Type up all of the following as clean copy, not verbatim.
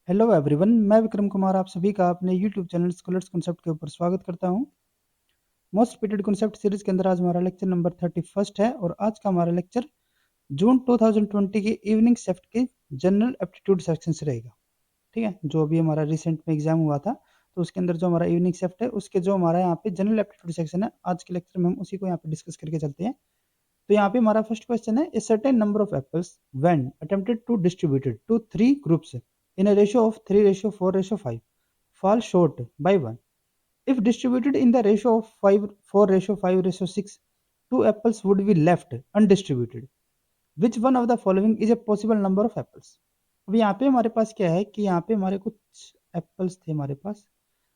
Hello everyone, मैं विक्रम कुमार आप सभी का अपने यूट्यूब चैनल स्कॉलर्स कॉन्सेप्ट के ऊपर स्वागत करता हूं। मोस्ट रिपीटेड कॉन्सेप्ट सीरीज के अंदर आज हमारा लेक्चर नंबर 31 है और आज का हमारा लेक्चर जून 2020 की इवनिंग शिफ्ट के जनरल एप्टीट्यूड सेक्शन से रहेगा। ठीक है, जो अभी हमारा रिसेंट में एग्जाम हुआ था तो उसके अंदर जो हमारा इवनिंग शिफ्ट है उसके जो हमारा यहाँ पे जनरल एप्टीट्यूड सेक्शन है, आज के लेक्चर में हम उसी को यहाँ पे डिस्कस करके चलते हैं। तो यहाँ पे हमारा फर्स्ट क्वेश्चन है, a certain number of apples when attempted to distributed to 3 groups in a ratio of 3:4:5 fall short by 1. If distributed in the ratio of 4:5:6, 2 apples would be left undistributed. Which one of the following is a possible number of apples? अब यहाँ पे हमारे पास क्या है कि यहाँ पे हमारे कुछ एप्पल्स थे हमारे पास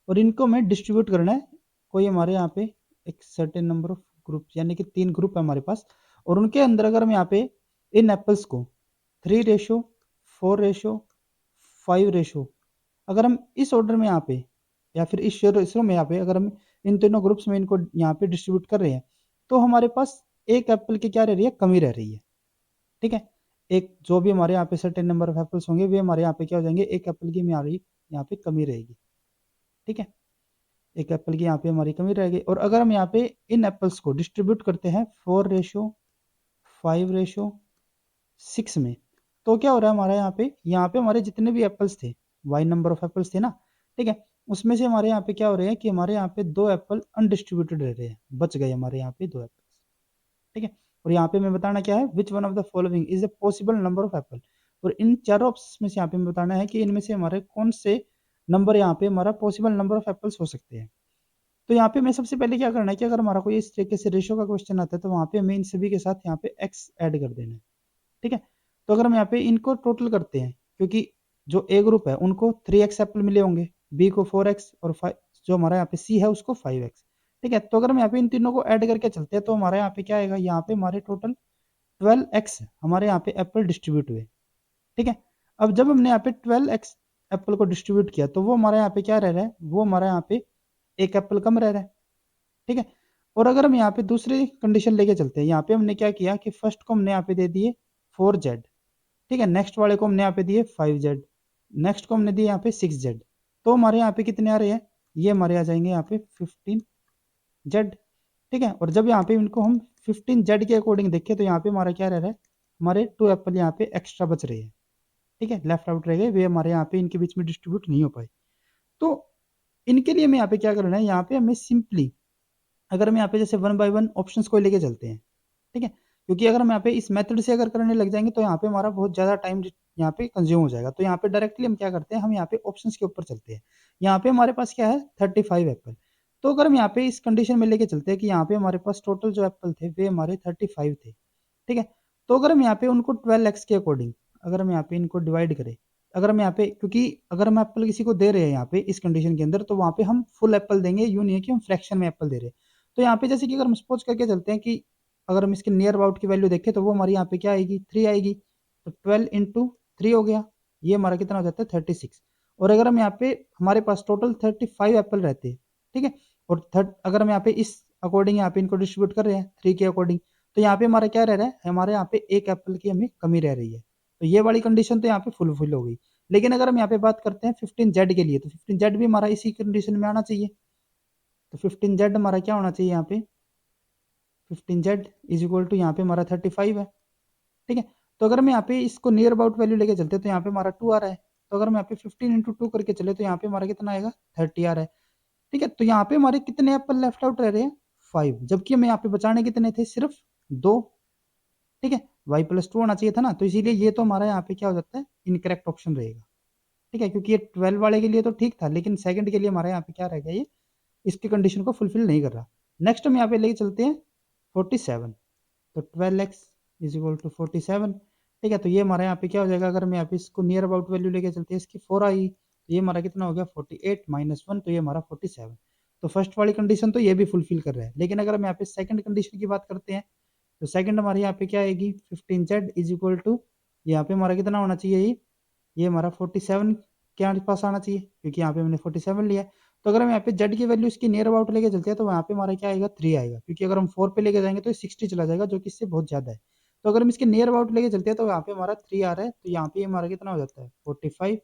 और इनको हमें डिस्ट्रीब्यूट करना है। कोई हमारे यहाँ पे एक सर्टेन नंबर ऑफ ग्रुप यानी कि 3 ग्रुप है हमारे पास और उनके अंदर अगर हम यहाँ पे इन एप्पल्स को 3:4:5 अगर हम इस ऑर्डर में यहाँ पे या फिर इस रेशो में यहाँ पे अगर हम इन तीनों ग्रुप्स में इनको यहाँ पे डिस्ट्रीब्यूट कर रहे हैं तो हमारे पास एक एप्पल की क्या रह रही है, कमी रह रही है। ठीक है, एक जो भी हमारे यहाँ पे सर्टेन नंबर ऑफ एप्पल्स होंगे वे हमारे यहाँ पे क्या हो जाएंगे, एक एप्पल की हमारी यहाँ पे कमी रहेगी। ठीक है, एक एप्पल की यहाँ पे हमारी कमी रहेगी और अगर हम यहाँ पे इन एप्पल्स को डिस्ट्रीब्यूट करते हैं 4:5:6 में तो क्या हो रहा है हमारा यहाँ पे हमारे जितने भी एप्पल्स थे, वाई नंबर ऑफ एप्पल्स थे ना, ठीक है, उसमें से हमारे यहाँ पे क्या हो रहे हैं कि हमारे यहाँ पे 2 एप्पल अनडिस्ट्रीब्यूटेड रह रहे हैं, बच गए हमारे यहाँ पे 2 एप्पल्स। ठीक है, और यहाँ पे मैं बताना क्या है, विच one of the following is a possible number of Apple. और इन चारों ऑप्शन में से यहाँ पे मैं बताना है कि इनमें से हमारे कौन से नंबर यहाँ पे हमारा पॉसिबल नंबर ऑफ एप्पल्स हो सकते हैं। तो यहाँ पे मैं सबसे पहले क्या करना है कि अगर हमारा कोई इस तरीके से रेशो का क्वेश्चन आता है तो वहाँ पे हमें इन सभी के साथ यहाँ पे एक्स ऐड कर देना है। ठीक है, तो अगर हम यहाँ पे इनको टोटल करते हैं, क्योंकि जो ए ग्रुप है उनको 3x एप्पल मिले होंगे, बी को 4x और 5 जो हमारा यहाँ पे सी है उसको 5x। ठीक है, तो अगर हम यहाँ पे इन तीनों को ऐड करके चलते हैं तो हमारे यहाँ पे क्या आएगा, यहाँ पे हमारे टोटल 12x हमारे यहाँ पे एप्पल डिस्ट्रीब्यूट हुए। ठीक है, अब जब हमने यहाँ पे 12x एप्पल को डिस्ट्रीब्यूट किया तो वो हमारे यहाँ पे क्या रह रहा है, वो हमारे यहाँ पे एक एप्पल कम रह रहा है। ठीक है, और अगर हम यहाँ पे दूसरी कंडीशन लेके चलते हैं, यहाँ पे हमने क्या किया कि फर्स्ट को हमने यहाँ पे दे दिए 4z। ठीक है, नेक्स्ट वाले को हमने यहाँ पे दिए 5z, नेक्स्ट को हमने दिए यहाँ पे 6z। तो हमारे यहाँ पे कितने आ रहे हैं, ये हमारे आ जाएंगे यहाँ पे 15z। ठीक है, और जब यहाँ पे इनको हम 15z के अकॉर्डिंग देखें तो यहाँ पे हमारा क्या रह रहा है, हमारे 2 एप्पल यहाँ पे एक्स्ट्रा बच रहे हैं। ठीक है, लेफ्ट आउट रह गए, वे हमारे यहाँ पे इनके बीच में डिस्ट्रीब्यूट नहीं हो पाए। तो इनके लिए हमें यहाँ पे क्या करना है, यहाँ पे हमें सिंपली अगर हम यहाँ पे जैसे 1 बाय 1 ऑप्शंस को लेके चलते हैं। ठीक है, क्योंकि अगर हम यहाँ पे इस मेथड से अगर करने लग जाएंगे तो यहाँ पे हमारा बहुत ज़्यादा टाइम यहाँ पे कंज्यूम हो जाएगा। तो यहाँ पे डायरेक्टली हम क्या करते हैं, हम यहाँ पे ऑप्शंस के ऊपर चलते हैं। यहाँ पे हमारे पास क्या है 35 एप्पल। तो अगर हम यहाँ पे इस कंडीशन में लेके चलते हैं कि यहाँ पे हमारे पास टोटल जो एप्पल थे वे हमारे 35 थे। ठीक है, तो अगर हम यहाँ पे उनको 12x के अकॉर्डिंग अगर हम यहाँ पे इनको डिवाइड करें, अगर हम यहाँ पे क्योंकि अगर हम एप्पल किसी को दे रहे हैं यहाँ पे इस कंडीशन के अंदर तो वहाँ पे हम फुल एप्पल देंगे, यूँ नहीं है कि हम फ्रैक्शन में एप्पल दे रहे हैं। तो यहाँ पे जैसे कि अगर हम सपोज करके चलते हैं कि अगर हम इसके नियर अबाउट की वैल्यू देखें तो वो हमारी यहाँ पे क्या आएगी, 3 आएगी। तो 12 × 3 हो गया, ये हमारा कितना हो जाता है 36। और अगर हम यहाँ पे हमारे पास टोटल 35 एप्पल रहते हैं। ठीक है, और अगर हम यहाँ पे इस अकॉर्डिंग यहाँ पे इनको डिस्ट्रीब्यूट कर रहे हैं 3 के अकॉर्डिंग तो यहाँ पे हमारा क्या रह रहा है, हमारे यहाँ पे एक एप्पल की हमें कमी रह रही है। तो ये वाली कंडीशन तो यहाँ पे फुलफिल हो गई। लेकिन अगर हम यहाँ पे बात करते हैं 15z के लिए तो 15z भी हमारा इसी कंडीशन में आना चाहिए। तो 15z हमारा क्या होना चाहिए, यहाँ पे 15z इज इक्वल टू यहाँ पे हमारा 35 है। ठीक है, तो अगर हम यहाँ पे इसको नियर अबाउट वैल्यू लेके चलते हैं तो यहाँ पे हमारा 2 आ रहा है। तो अगर हम यहाँ पे 15 × 2 करके चले तो यहाँ पे हमारा कितना आएगा 30 आ रहा है। ठीक है, तो यहाँ पे हमारे कितने एप्पल लेफ्ट आउट रह रहे हैं 5, जबकि हमें यहाँ पे बचाने कितने थे, सिर्फ 2। ठीक है, y+2 होना चाहिए था ना, तो इसीलिए ये तो हमारा यहाँ पे क्या हो जाता है, इनकरेक्ट ऑप्शन रहेगा। ठीक है, क्योंकि ये 12 वाले के लिए तो ठीक था लेकिन सेकंड के लिए हमारे यहाँ पे क्या रह गया, ये इसकी कंडीशन को फुलफिल नहीं कर रहा। नेक्स्ट हम यहाँ पे लेके चलते हैं 47। तो 12x इज इक्वल टू 47। ठीक है, तो ये हमारे यहाँ पे क्या हो जाएगा, अगर हम यहाँ पे इसको नियर अबाउट वैल्यू लेके चलते हैं, इसकी 4 आई तो ये हमारा कितना हो गया 48 - 1 तो ये हमारा 47। तो फर्स्ट वाली कंडीशन तो ये भी फुलफिल कर रहा है। लेकिन अगर हम यहाँ पे सेकंड कंडीशन की बात करते हैं तो सेकंड हमारे यहाँ पे क्या आएगी 15z इज इक्वल टू यहाँ पे हमारा कितना होना चाहिए, ये हमारा 47 के पास आना चाहिए क्योंकि यहाँ पे हमने 47 लिया है। तो अगर हम यहाँ पे z की वैल्यू इसकी नियर अबाउट लेके चलते हैं तो यहाँ पे हमारा क्या आएगा 3 आएगा, क्योंकि अगर हम 4 पे लेके जाएंगे तो 60 चला जाएगा जो कि इससे बहुत ज़्यादा है। तो अगर हम इसके नियर अबाउट लेके चलते हैं तो यहाँ पे हमारा 3 आ रहा है, तो यहाँ पे हमारा कितना हो जाता है 45।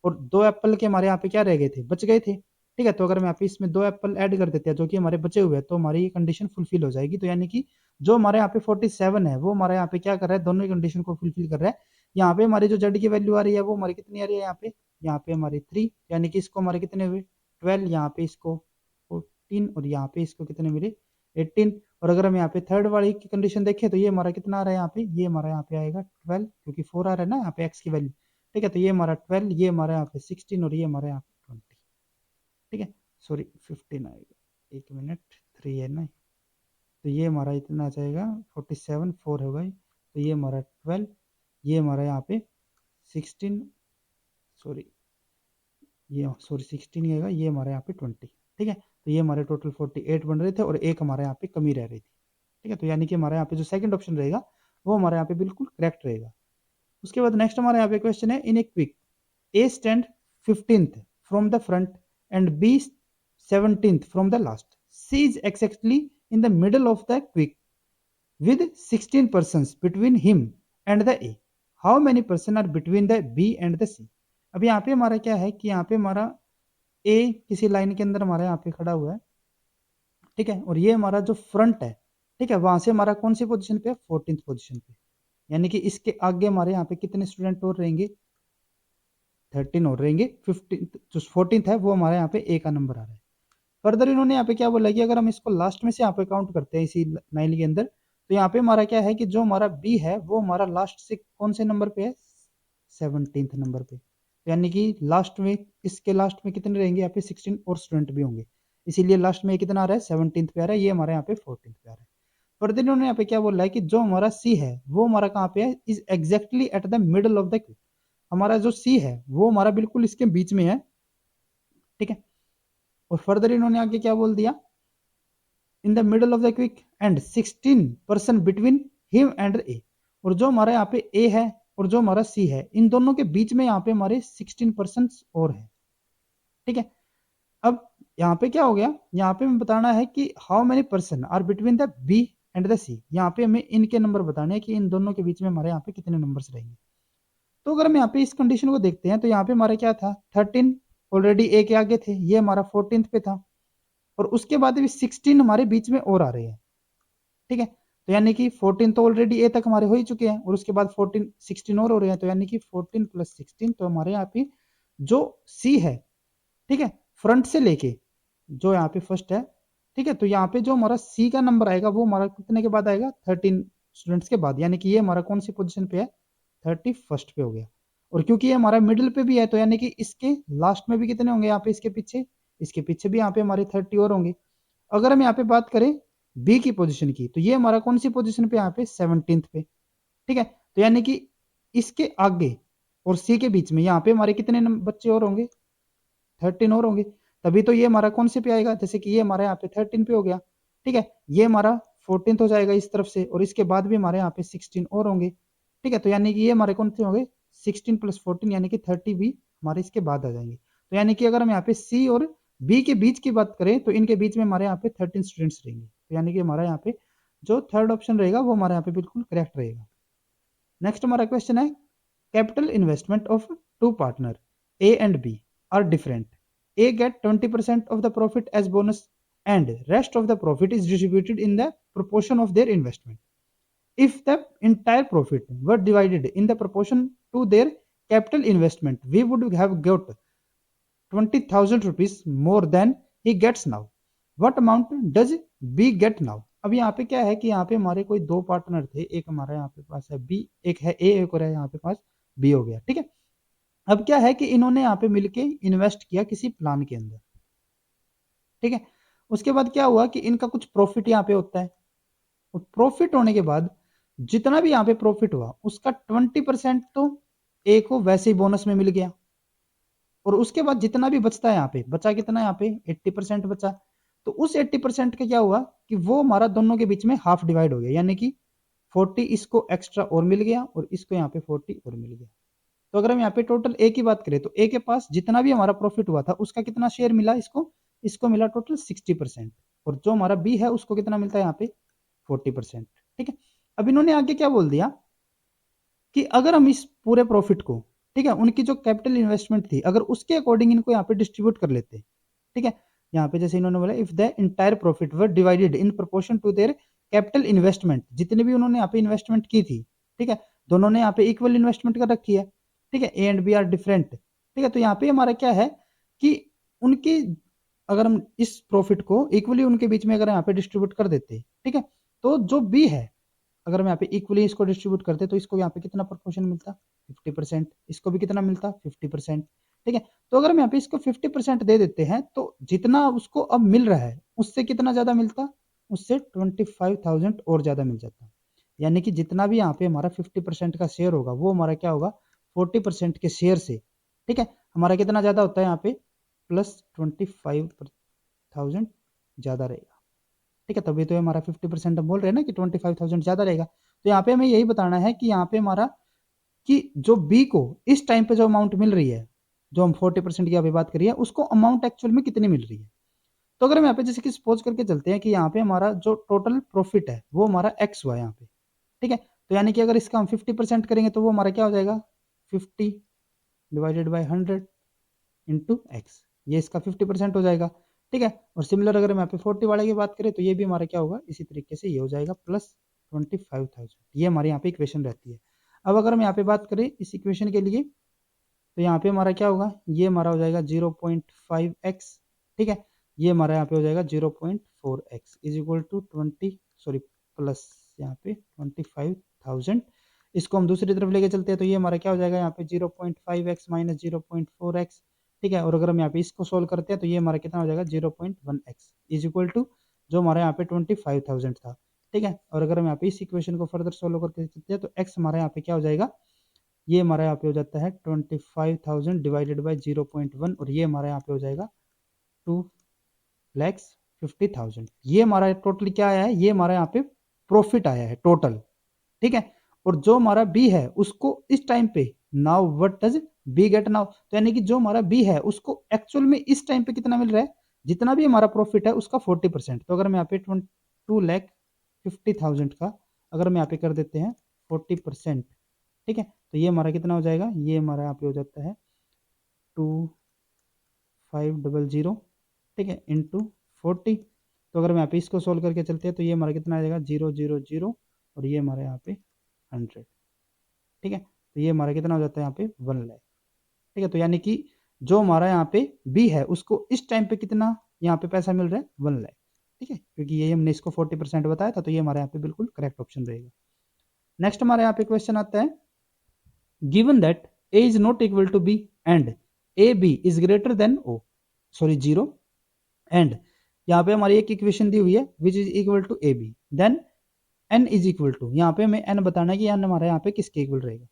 और 2 एप्पल के हमारे यहाँ पे क्या रह गए थे, बच गए थे। ठीक है, तो अगर हम यहाँ पे इसमें 2 एप्पल ऐड कर देते हैं जो कि हमारे बचे हुए हैं, तो हमारी ये कंडीशन फुलफिल हो जाएगी। तो यानी कि जो हमारे यहाँ पे 47 है वो हमारे यहाँ पे क्या कर रहा है, दोनों ही कंडीशन को फुलफिल कर रहा है। यहाँ पे हमारी जो जेड की वैल्यू आ रही है वो हमारी कितनी आ रही है, यहाँ पे हमारी 3, यानी कि इसको हमारे कितने हुए 12, यहाँ पे इसको 14 और यहाँ पे इसको कितने मिले 18। और अगर हम यहाँ पे थर्ड वाली की कंडीशन देखें तो ये हमारा कितना आ रहा है, यहाँ पे ये हमारा यहाँ पे आएगा 12, क्योंकि 4 आ रहा है ना यहाँ पे एक्स की वैल्यू। ठीक है, तो ये हमारा 12, ये हमारा यहाँ पे 16 और ये हमारा यहाँ पे 20। ठीक है, सॉरी 15 आएगा, एक मिनट, 3 है ना, तो ये हमारा इतना आ जाएगा 47, 4 होगा, तो ये हमारा 12, ये हमारा यहाँ पे 16, सॉरी ये सॉरी 16 ही आएगा, ये हमारे यहाँ पे 20। ठीक है, तो ये हमारे टोटल 48 बन रहे थे और एक हमारे यहाँ पे कमी रह रही थी। ठीक है, तो यानी कि हमारे यहाँ पे जो सेकंड ऑप्शन रहेगा वो हमारे यहाँ पे बिल्कुल करेक्ट रहेगा। उसके बाद नेक्स्ट हमारे यहाँ पे क्वेश्चन है, in a quick A stand 15th from the front and B 17th from the last, C is exactly in the middle of the quick with 16 persons between him and the A. How many person are between the B and the C? अब यहाँ पे हमारा क्या है कि यहाँ पे हमारा A किसी लाइन के अंदर हमारा यहाँ पे खड़ा हुआ है। ठीक है, और ये हमारा जो फ्रंट है, ठीक है, वहां से हमारा कौन सी पोजीशन पे है, 14th पोजीशन पे, यानी कि इसके आगे हमारे यहाँ पे कितने स्टूडेंट और रहेंगे, 13 और रहेंगे। 15 जो 14th है वो हमारे यहाँ पे ए का नंबर आ रहा है। फर्दर इन्होंने यहाँ पे क्या बोला कि अगर हम इसको लास्ट में से यहाँ पे काउंट करते हैं इसी लाइन के अंदर, तो यहाँ पे हमारा क्या है कि जो हमारा बी है वो हमारा लास्ट से कौन से नंबर पे है, 17th नंबर पे, यानी कि लास्ट में इसके लास्ट में कितने रहेंगे, यहाँ पे 16 और स्टूडेंट भी होंगे, इसीलिए लास्ट में कितना आ रहा है, 17th पे आ रहा है, ये हमारे यहाँ पे 14th पे आ रहा है। फर्दर इन्होंने यहाँ पे क्या बोला है कि जो हमारा सी है वो हमारा कहाँ पे है, is exactly at the middle of the quick, हमारा जो सी है वो हमारा बिल्कुल इसके बीच में है। ठीक है, और फर्दर इन्होंने आगे क्या बोल दिया, in the middle of the quick and 16% between him and A, और जो हमारा यहाँ पे ए है और जो हमारा सी है इन दोनों के बीच में यहाँ पे हमारे 16% और है। ठीक है, अब यहाँ पे क्या हो गया, यहाँ पे हमें बताना है कि how many person are between the B and the C, यहाँ पे हमें इनके नंबर बताने हैं कि इन दोनों के बीच में हमारे यहाँ पे कितने नंबर्स रहेंगे। तो अगर हम यहाँ पे इस कंडीशन को देखते हैं तो यहाँ पे हमारा क्या था, 13 ऑलरेडी ए के आगे थे, ये हमारा 14th पे था, और उसके बाद भी 16 हमारे बीच में और आ रहे हैं। ठीक है, तो यानी कि 14 तो ऑलरेडी ए तक हमारे हो ही चुके हैं और उसके बाद 14 16 और हो रहे हैं, तो यानी कि 14 + 16, तो हमारे यहाँ पे जो सी है, ठीक है, फ्रंट से लेके जो यहाँ पे फर्स्ट है, ठीक है, तो यहाँ पे जो हमारा सी का नंबर आएगा वो हमारा कितने के बाद आएगा, 13 स्टूडेंट्स के बाद, यानी कि ये हमारा कौन सी पोजीशन पे है, 31st पे हो गया। और क्योंकि ये हमारा मिडिल पे भी है तो यानी कि इसके लास्ट में भी कितने होंगे, यहाँ पे इसके पीछे भी यहाँ पे हमारे 30 और होंगे। अगर हम यहाँ पे बात करें बी की पोजीशन की, तो ये हमारा कौन सी पोजीशन पे, यहाँ पे 17th पे। ठीक है, तो यानी कि इसके आगे और सी के बीच में यहाँ पे हमारे कितने बच्चे और होंगे, 13 और होंगे, तभी तो ये हमारा कौन से पे आएगा, जैसे कि ये हमारे यहाँ पे 13 पे हो गया। ठीक है, ये हमारा 14th हो जाएगा इस तरफ से, और इसके बाद भी हमारे यहाँ पे 16 और होंगे। ठीक है, तो यानी कि ये हमारे कौन से होंगे, 16 + 14 यानी कि 30 भी हमारे इसके बाद आ जाएंगे। तो यानी कि अगर हम यहाँ पे सी और बी के बीच की बात करें तो इनके बीच में हमारे यहाँ पे 13 स्टूडेंट्स रहेंगे, तो यानी कि हमारा यहाँ पे जो थर्ड ऑप्शन रहेगा वो हमारे यहाँ पे बिल्कुल करेक्ट रहेगा। नेक्स्ट हमारा क्वेश्चन है, capital investment of two partner A and B are different, A get 20% of the profit as bonus and rest of the profit is distributed in the proportion of their investment. If the entire profit were divided in the proportion to their capital investment, we would have got 20,000 rupees more than he gets now. What amount does B get now? अब यहाँ पे क्या है कि यहाँ पे हमारे कोई दो पार्टनर थे, एक हमारा यहाँ पे पास है बी, एक है ए, एक और है यहाँ पे पास बी हो गया। ठीक है, अब क्या है कि इन्होंने यहाँ पे मिलके इन्वेस्ट किया किसी प्लान के अंदर। ठीक है, उसके बाद क्या हुआ कि इनका कुछ प्रॉफिट यहाँ पे होता है, और प्रॉफिट होने के बाद जितना भी यहाँ पे प्रॉफिट हुआ उसका 20% तो ए को वैसे ही बोनस में मिल गया, और उसके बाद जितना भी बचता है यहाँ पे, बचा कितना यहाँ पे 80% बचा, तो उस 80% का क्या हुआ कि वो हमारा दोनों के बीच में हाफ डिवाइड हो गया, यानी कि 40 इसको एक्स्ट्रा और मिल गया और इसको यहाँ पे 40 और मिल गया। तो अगर हम यहाँ पे टोटल ए की बात करें तो ए के पास जितना भी हमारा प्रॉफिट हुआ था उसका कितना शेयर मिला, इसको मिला टोटल 60%, और जो हमारा बी है उसको कितना मिलता है यहाँ पे 40%। ठीक है, अब इन्होंने आगे क्या बोल दिया कि अगर हम इस पूरे प्रॉफिट को ठीक है, उनकी जो कैपिटल इन्वेस्टमेंट थी अगर उसके अकॉर्डिंग इनको यहाँ पे डिस्ट्रीब्यूट कर लेते, ठीक है, यहाँ पे जैसे इन्होंने बोला if the entire profit were divided in proportion to their capital investment, जितने भी उन्होंने यहाँ पे इन्वेस्टमेंट की थी, ठीक है, दोनों ने यहाँ पे इक्वल इन्वेस्टमेंट कर रखी है, ठीक है, A and B are different, ठीक है, तो यहाँ पे हमारा क्या है कि उनकी अगर हम इस प्रॉफिट को इक्वली उनके बीच में अगर यहाँ पे डिस्ट्रीब्यूट कर देते, ठीक है, तो जो बी है अगर हम यहाँ पे इक्वली इसको डिस्ट्रीब्यूट करते तो इसको यहाँ पे कितना प्रोपोर्शन मिलता 50%, इसको भी कितना मिलता 50%, ठीक है, तो अगर हम यहाँ पे इसको 50% दे देते हैं तो जितना उसको अब मिल रहा है उससे कितना ज्यादा मिलता, उससे 25,000 और ज्यादा मिल जाता, यानी कि जितना भी यहाँ पे हमारा 50% का शेयर होगा वो हमारा क्या होगा 40% के शेयर से, ठीक है, हमारा कितना ज्यादा होता है यहाँ पे +25,000 ज्यादा रहेगा, ठीक है, तभी तो हमारा 50% हम बोल रहे हैं ना कि 25,000 ज्यादा रहेगा, तो यहाँ पे हमें यही बताना है कि यहाँ पे हमारा कि जो बी को इस टाइम पे जो अमाउंट मिल रही है, जो हम 40% की अभी बात करिए उसको अमाउंट एक्चुअल में कितनी मिल रही है, तो अगर हम यहाँ पे जैसे कि सपोज करके चलते हैं कि यहाँ पे हमारा जो टोटल प्रॉफिट है वो हमारा एक्स हुआ यहाँ पे, ठीक है, तो यानी कि अगर इसका हम 50% करेंगे तो वो हमारा क्या हो जाएगा 50 डिवाइडेड बाई 100 इंटू एक्स, ये इसका 50% हो जाएगा, ठीक है, और सिमिलर अगर हम यहाँ पे 40 वाले की बात करें तो ये भी हमारा क्या होगा इसी तरीके से ये हो जाएगा +25,000, ये हमारे यहाँ पे इक्वेशन रहती है। अब अगर हम यहाँ पे बात करें इस इक्वेशन के लिए तो यहाँ पे हमारा क्या होगा, ये हमारा हो जाएगा 0.5x, ठीक है, ये हमारा यहाँ पे हो जाएगा 0.4x is equal to 20 sorry plus यहाँ पे 25,000, इसको हम दूसरी तरफ लेके चलते हैं तो ये हमारा क्या हो जाएगा यहाँ पे 0.5x माइनस 0.4x, ठीक है, और अगर हम यहाँ पे इसको सोल्व करते हैं तो ये हमारा कितना हो जाएगा 0.1x इज इक्वल टू जो हमारे यहाँ पे 25,000 था, ठीक है, और अगर हम यहाँ पे इस इक्वेशन को फर्दर सोल्व करके चलते हैं तो x हमारा यहाँ पे क्या हो जाएगा, ये हमारा यहाँ पे हो जाता है 25,000 डिवाइडेड बाई 0.1 और ये हमारा यहाँ पे हो जाएगा 2,50,000, ये हमारा टोटल क्या आया है, ये हमारा यहाँ पे प्रॉफिट आया है टोटल, ठीक है, और जो हमारा बी है उसको इस टाइम पे now what does B get now, तो यानी कि जो हमारा बी है उसको एक्चुअल में इस टाइम पे कितना मिल रहा है, जितना भी हमारा प्रॉफिट है उसका 40%, तो अगर हम यहाँ पे 2,50,000 का अगर हम यहाँ पे कर देते हैं 40%, ठीक है, तो ये हमारा कितना हो जाएगा, ये हमारा यहाँ पे हो जाता है 2,500, ठीक है, इंटू 40, तो अगर हम यहाँ पे इसको सोल्व करके चलते हैं तो ये हमारा कितना आ जाएगा 000 और ये हमारे यहाँ पे 100, ठीक है, तो ये हमारा कितना हो जाता है यहाँ पे 1,00,000, ठीक है, तो यानी कि जो हमारा यहाँ पे बी है उसको इस टाइम पे कितना यहाँ पे पैसा मिल रहा है 1,00,000, ठीक है, क्योंकि ये हमने इसको 40% बताया था तो ये हमारे यहाँ पे बिल्कुल करेक्ट ऑप्शन रहेगा। नेक्स्ट हमारे यहाँ पे क्वेश्चन आता है given that a is not equal to b and ab is greater than o sorry 0 and यहाँ पे हमारी एक इक्वेशन दी हुई है which is equal to ab then n is equal to, यहाँ पे हमें n बताना है कि n हमारा यहाँ पे किसके इक्वल रहेगा,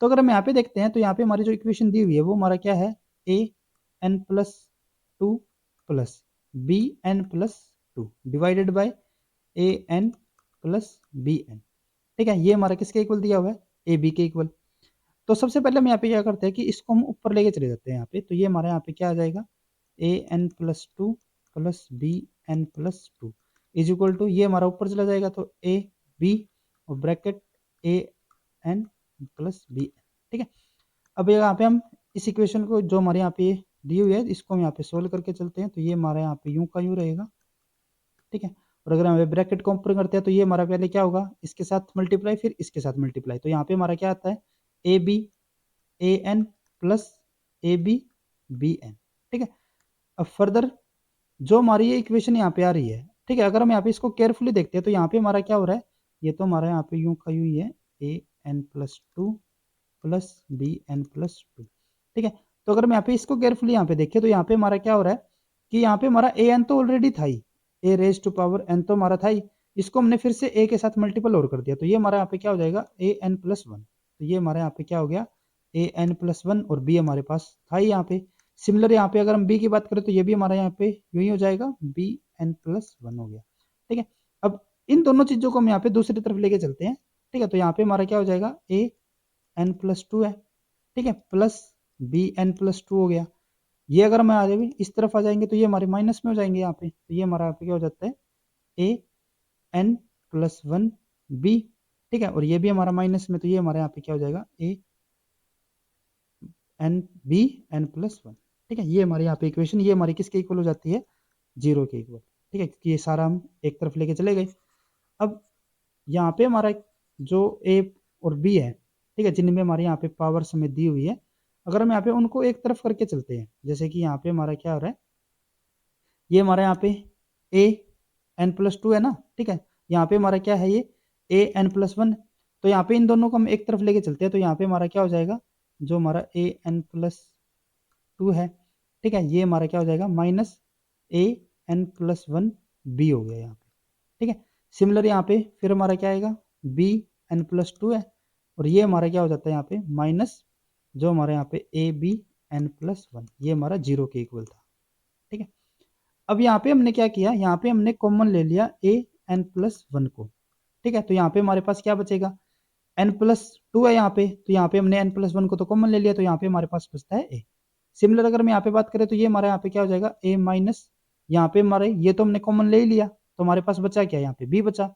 तो अगर हम यहाँ पे देखते हैं तो यहाँ पे हमारी जो इक्वेशन दी हुई है वो हमारा क्या है a n plus 2 plus b n plus 2 divided by a n plus b n, ठीक है, ये हमारा किसके इक्वल दिया हुआ है ए बी के इक्वल, तो सबसे पहले हम यहाँ पे क्या करते हैं कि इसको हम ऊपर लेके चले जाते हैं यहाँ पे, तो ये हमारे यहाँ पे क्या आ जाएगा A N plus 2 plus B N plus 2 is equal to, ये हमारा ऊपर चला जाएगा तो ए बी और bracket A N plus B N, ठीक है, अब यहाँ पे हम इस इक्वेशन को जो हमारे यहाँ पे दी हुई है इसको हम यहाँ पे सोल्व करके चलते हैं तो ये हमारा यहाँ पे यूं का यूं रहेगा, ठीक है, और अगर हम ब्रैकेट को ऊपर करते हैं तो ये हमारा पहले क्या होगा इसके साथ मल्टीप्लाई फिर इसके साथ मल्टीप्लाई, तो यहाँ पे हमारा क्या आता है A B A N plus A B B N, ठीक है, अब फर्दर जो हमारी ये इक्वेशन यहाँ पे आ रही है, ठीक है, अगर हम यहाँ पे इसको केयरफुली देखते हैं तो यहाँ पे हमारा क्या हो रहा है, ये तो हमारा यहाँ पे यूं का यूं ही है A N plus 2 plus B N plus 2, ठीक है, तो अगर हम यहाँ पे इसको केयरफुली यहाँ पे देखें तो यहाँ पे हमारा क्या हो रहा है कि यहाँ पे हमारा ए एन तो ऑलरेडी था ही, ए रेज टू पावर एन तो हमारा था ही, इसको हमने फिर से ए के साथ मल्टीपल और कर दिया तो ये हमारा यहाँ पे क्या हो जाएगा ए एन प्लस 1, तो ये हमारे यहाँ पे क्या हो गया ए एन प्लस 1 और बी हमारे पास था ही यहाँ पे, सिमिलर यहाँ पे अगर हम बी की बात करें तो ये भी हमारा यहाँ पे यूं ही हो जाएगा बी एन प्लस 1 हो गया, ठीक है, अब इन दोनों चीजों को हम यहाँ पे दूसरी तरफ लेके चलते हैं, ठीक है, तो यहाँ पे हमारा क्या हो जाएगा ए एन प्लस 2 है, ठीक है, प्लस बी एन प्लस 2 हो गया, ये अगर हम आ जाएंगे इस तरफ आ जाएंगे तो ये हमारे माइनस में हो जाएंगे यहाँ पे, तो ये हमारा यहाँ पे क्या हो जाता है ए एन प्लस 1 बी, ठीक है, और ये भी हमारा माइनस में, तो ये हमारे यहाँ पे क्या हो जाएगा A N B N plus one. ठीक है, ये हमारे यहाँ पे इक्वेशन, ये हमारी किसके इक्वल हो जाती है, 0 के इक्वल। ठीक है, क्योंकि ये सारा हम एक तरफ लेके चले गए। अब यहाँ पे हमारा जो ए और बी है, ठीक है, जिनमें हमारे यहाँ पे पावर समेत दी हुई है, अगर हम यहाँ पे उनको एक तरफ करके चलते हैं, जैसे कि यहाँ पे हमारा क्या हो रहा है, ये हमारा यहाँ पे ए एन प्लस टू है ना। ठीक है, यहाँ पे हमारा क्या है, ये ए एन प्लस वन। तो यहाँ पे इन दोनों को हम एक तरफ लेके चलते हैं, तो यहाँ पे हमारा क्या हो जाएगा, जो हमारा ए एन प्लस टू है, ठीक है, ये हमारा क्या हो जाएगा, माइनस ए एन प्लस वन बी हो गया यहाँ पे। ठीक है, सिमिलर यहाँ पे फिर हमारा क्या आएगा, बी एन प्लस टू है, और ये हमारा क्या हो जाता है यहाँ पे माइनस, जो हमारे यहाँ पे A B N plus one, ये हमारा 0 के इक्वल था। ठीक है, अब यहाँ पे हमने क्या किया, यहाँ पे हमने कॉमन ले लिया ए एन प्लस वन को। ठीक है, तो यहाँ पे हमारे पास क्या बचेगा, एन प्लस टू है यहाँ पे, तो यहाँ पे हमने एन प्लस वन को तो कॉमन ले लिया, तो यहाँ पे हमारे पास बचता है ए। सिमिलर अगर हम यहाँ पे बात करें, तो ये हमारा यहाँ पे क्या हो जाएगा, ए माइनस, यहाँ पे हमारे ये तो हमने कॉमन ले ही लिया, तो हमारे पास बचा क्या, यहाँ पे बी बचा।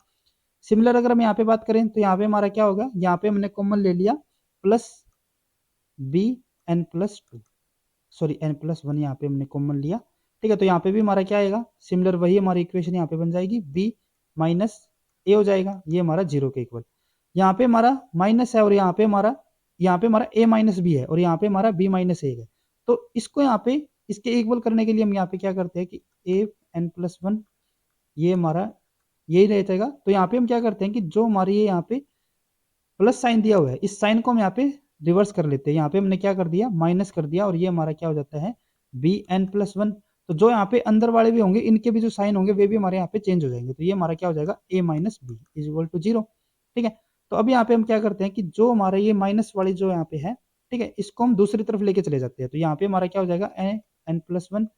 सिमिलर अगर हम यहाँ पे बात करें, तो यहाँ पे हमारा क्या होगा, यहाँ पे हमने कॉमन ले लिया plus B N plus two, sorry N plus one यहाँ पे हमने कॉमन लिया। ठीक है, तो यहाँ पे भी हमारा क्या आएगा, सिमिलर वही हमारी इक्वेशन यहाँ पे बन जाएगी, बी माइनस ए हो जाएगा, ये हमारा 0 के इक्वल। यहाँ पे हमारा माइनस है, और यहाँ पे हमारा ए माइनस बी है, और यहाँ पे हमारा बी माइनस ए है। तो इसको यहाँ पे इसके इक्वल करने के लिए हम यहाँ पे क्या करते हैं कि ए एन प्लस वन, ये हमारा यही रह जाएगा। तो यहाँ पे हम क्या करते हैं कि जो हमारी ये यहाँ पे प्लस साइन दिया हुआ है, इस साइन को हम यहाँ पे रिवर्स कर लेते हैं। यहाँ पे हमने क्या कर दिया, माइनस कर दिया, और ये हमारा क्या हो जाता है, बी एन प्लस वन। तो जो यहाँ पे अंदर वाले भी होंगे, इनके भी जो साइन होंगे वे भी हमारे यहाँ पे चेंज हो जाएंगे। तो ये हमारा क्या हो जाएगा, A minus B is equal to 0। ठीक है, तो अब यहाँ पे हम क्या करते हैं कि जो हमारा ये माइनस वाली जो यहाँ पे है, ठीक है, इसको हम दूसरी तरफ लेके चले जाते हैं। तो यहाँ पे हमारा क्या हो जाएगा, A N plus one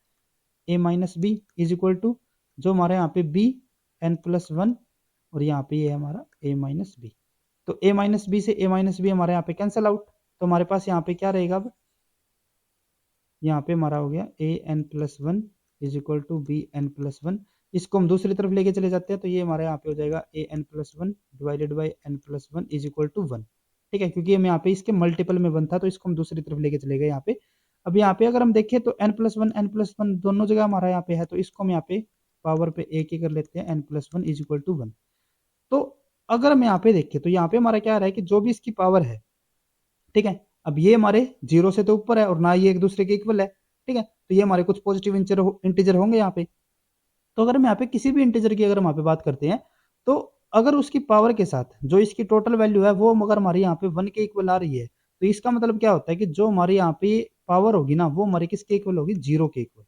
A minus B is equal to, जो हमारे यहाँ पे बी एन प्लस वन, और यहाँ पे ये है हमारा ए माइनस बी। तो ए माइनस बी से ए माइनस बी हमारे यहाँ पे कैंसिल आउट, तो हमारे पास यहाँ पे क्या रहेगा, अब यहाँ पे हमारा हो गया A N plus one is equal to B N plus one. इसको हम दूसरी तरफ लेके चले जाते हैं, तो ये हमारे यहाँ पे हो जाएगा A N plus one divided by N plus one is equal to one. ठीक है, क्योंकि हम यहाँ पे इसके मल्टीपल में वन था, तो इसको हम दूसरी तरफ लेके चले गए यहाँ पे। अब यहाँ पे अगर हम देखें, तो एन प्लस वन दोनों जगह हमारा यहाँ पे है, तो इसको हम यहाँ पे पावर पे एक ही कर लेते हैं, N plus one is equal to one. तो अगर हम यहाँ पे देखें, तो यहाँ पे हमारा क्या आ रहा है कि जो भी इसकी पावर है, ठीक है, अब ये हमारे 0 से तो ऊपर है, और ना ये एक दूसरे के इक्वल है। ठीक है, तो ये हमारे कुछ पॉजिटिव इंटीजर होंगे यहाँ पे। तो अगर हम यहाँ पे किसी भी इंटीजर की अगर हम यहाँ पे बात करते हैं, तो अगर उसकी पावर के साथ जो इसकी टोटल वैल्यू है वो अगर हमारी यहाँ पे 1 के इक्वल आ रही है, तो इसका मतलब क्या होता है कि जो हमारी यहाँ पे पावर होगी ना, वो हमारी किसके इक्वल होगी, 0 के इक्वल।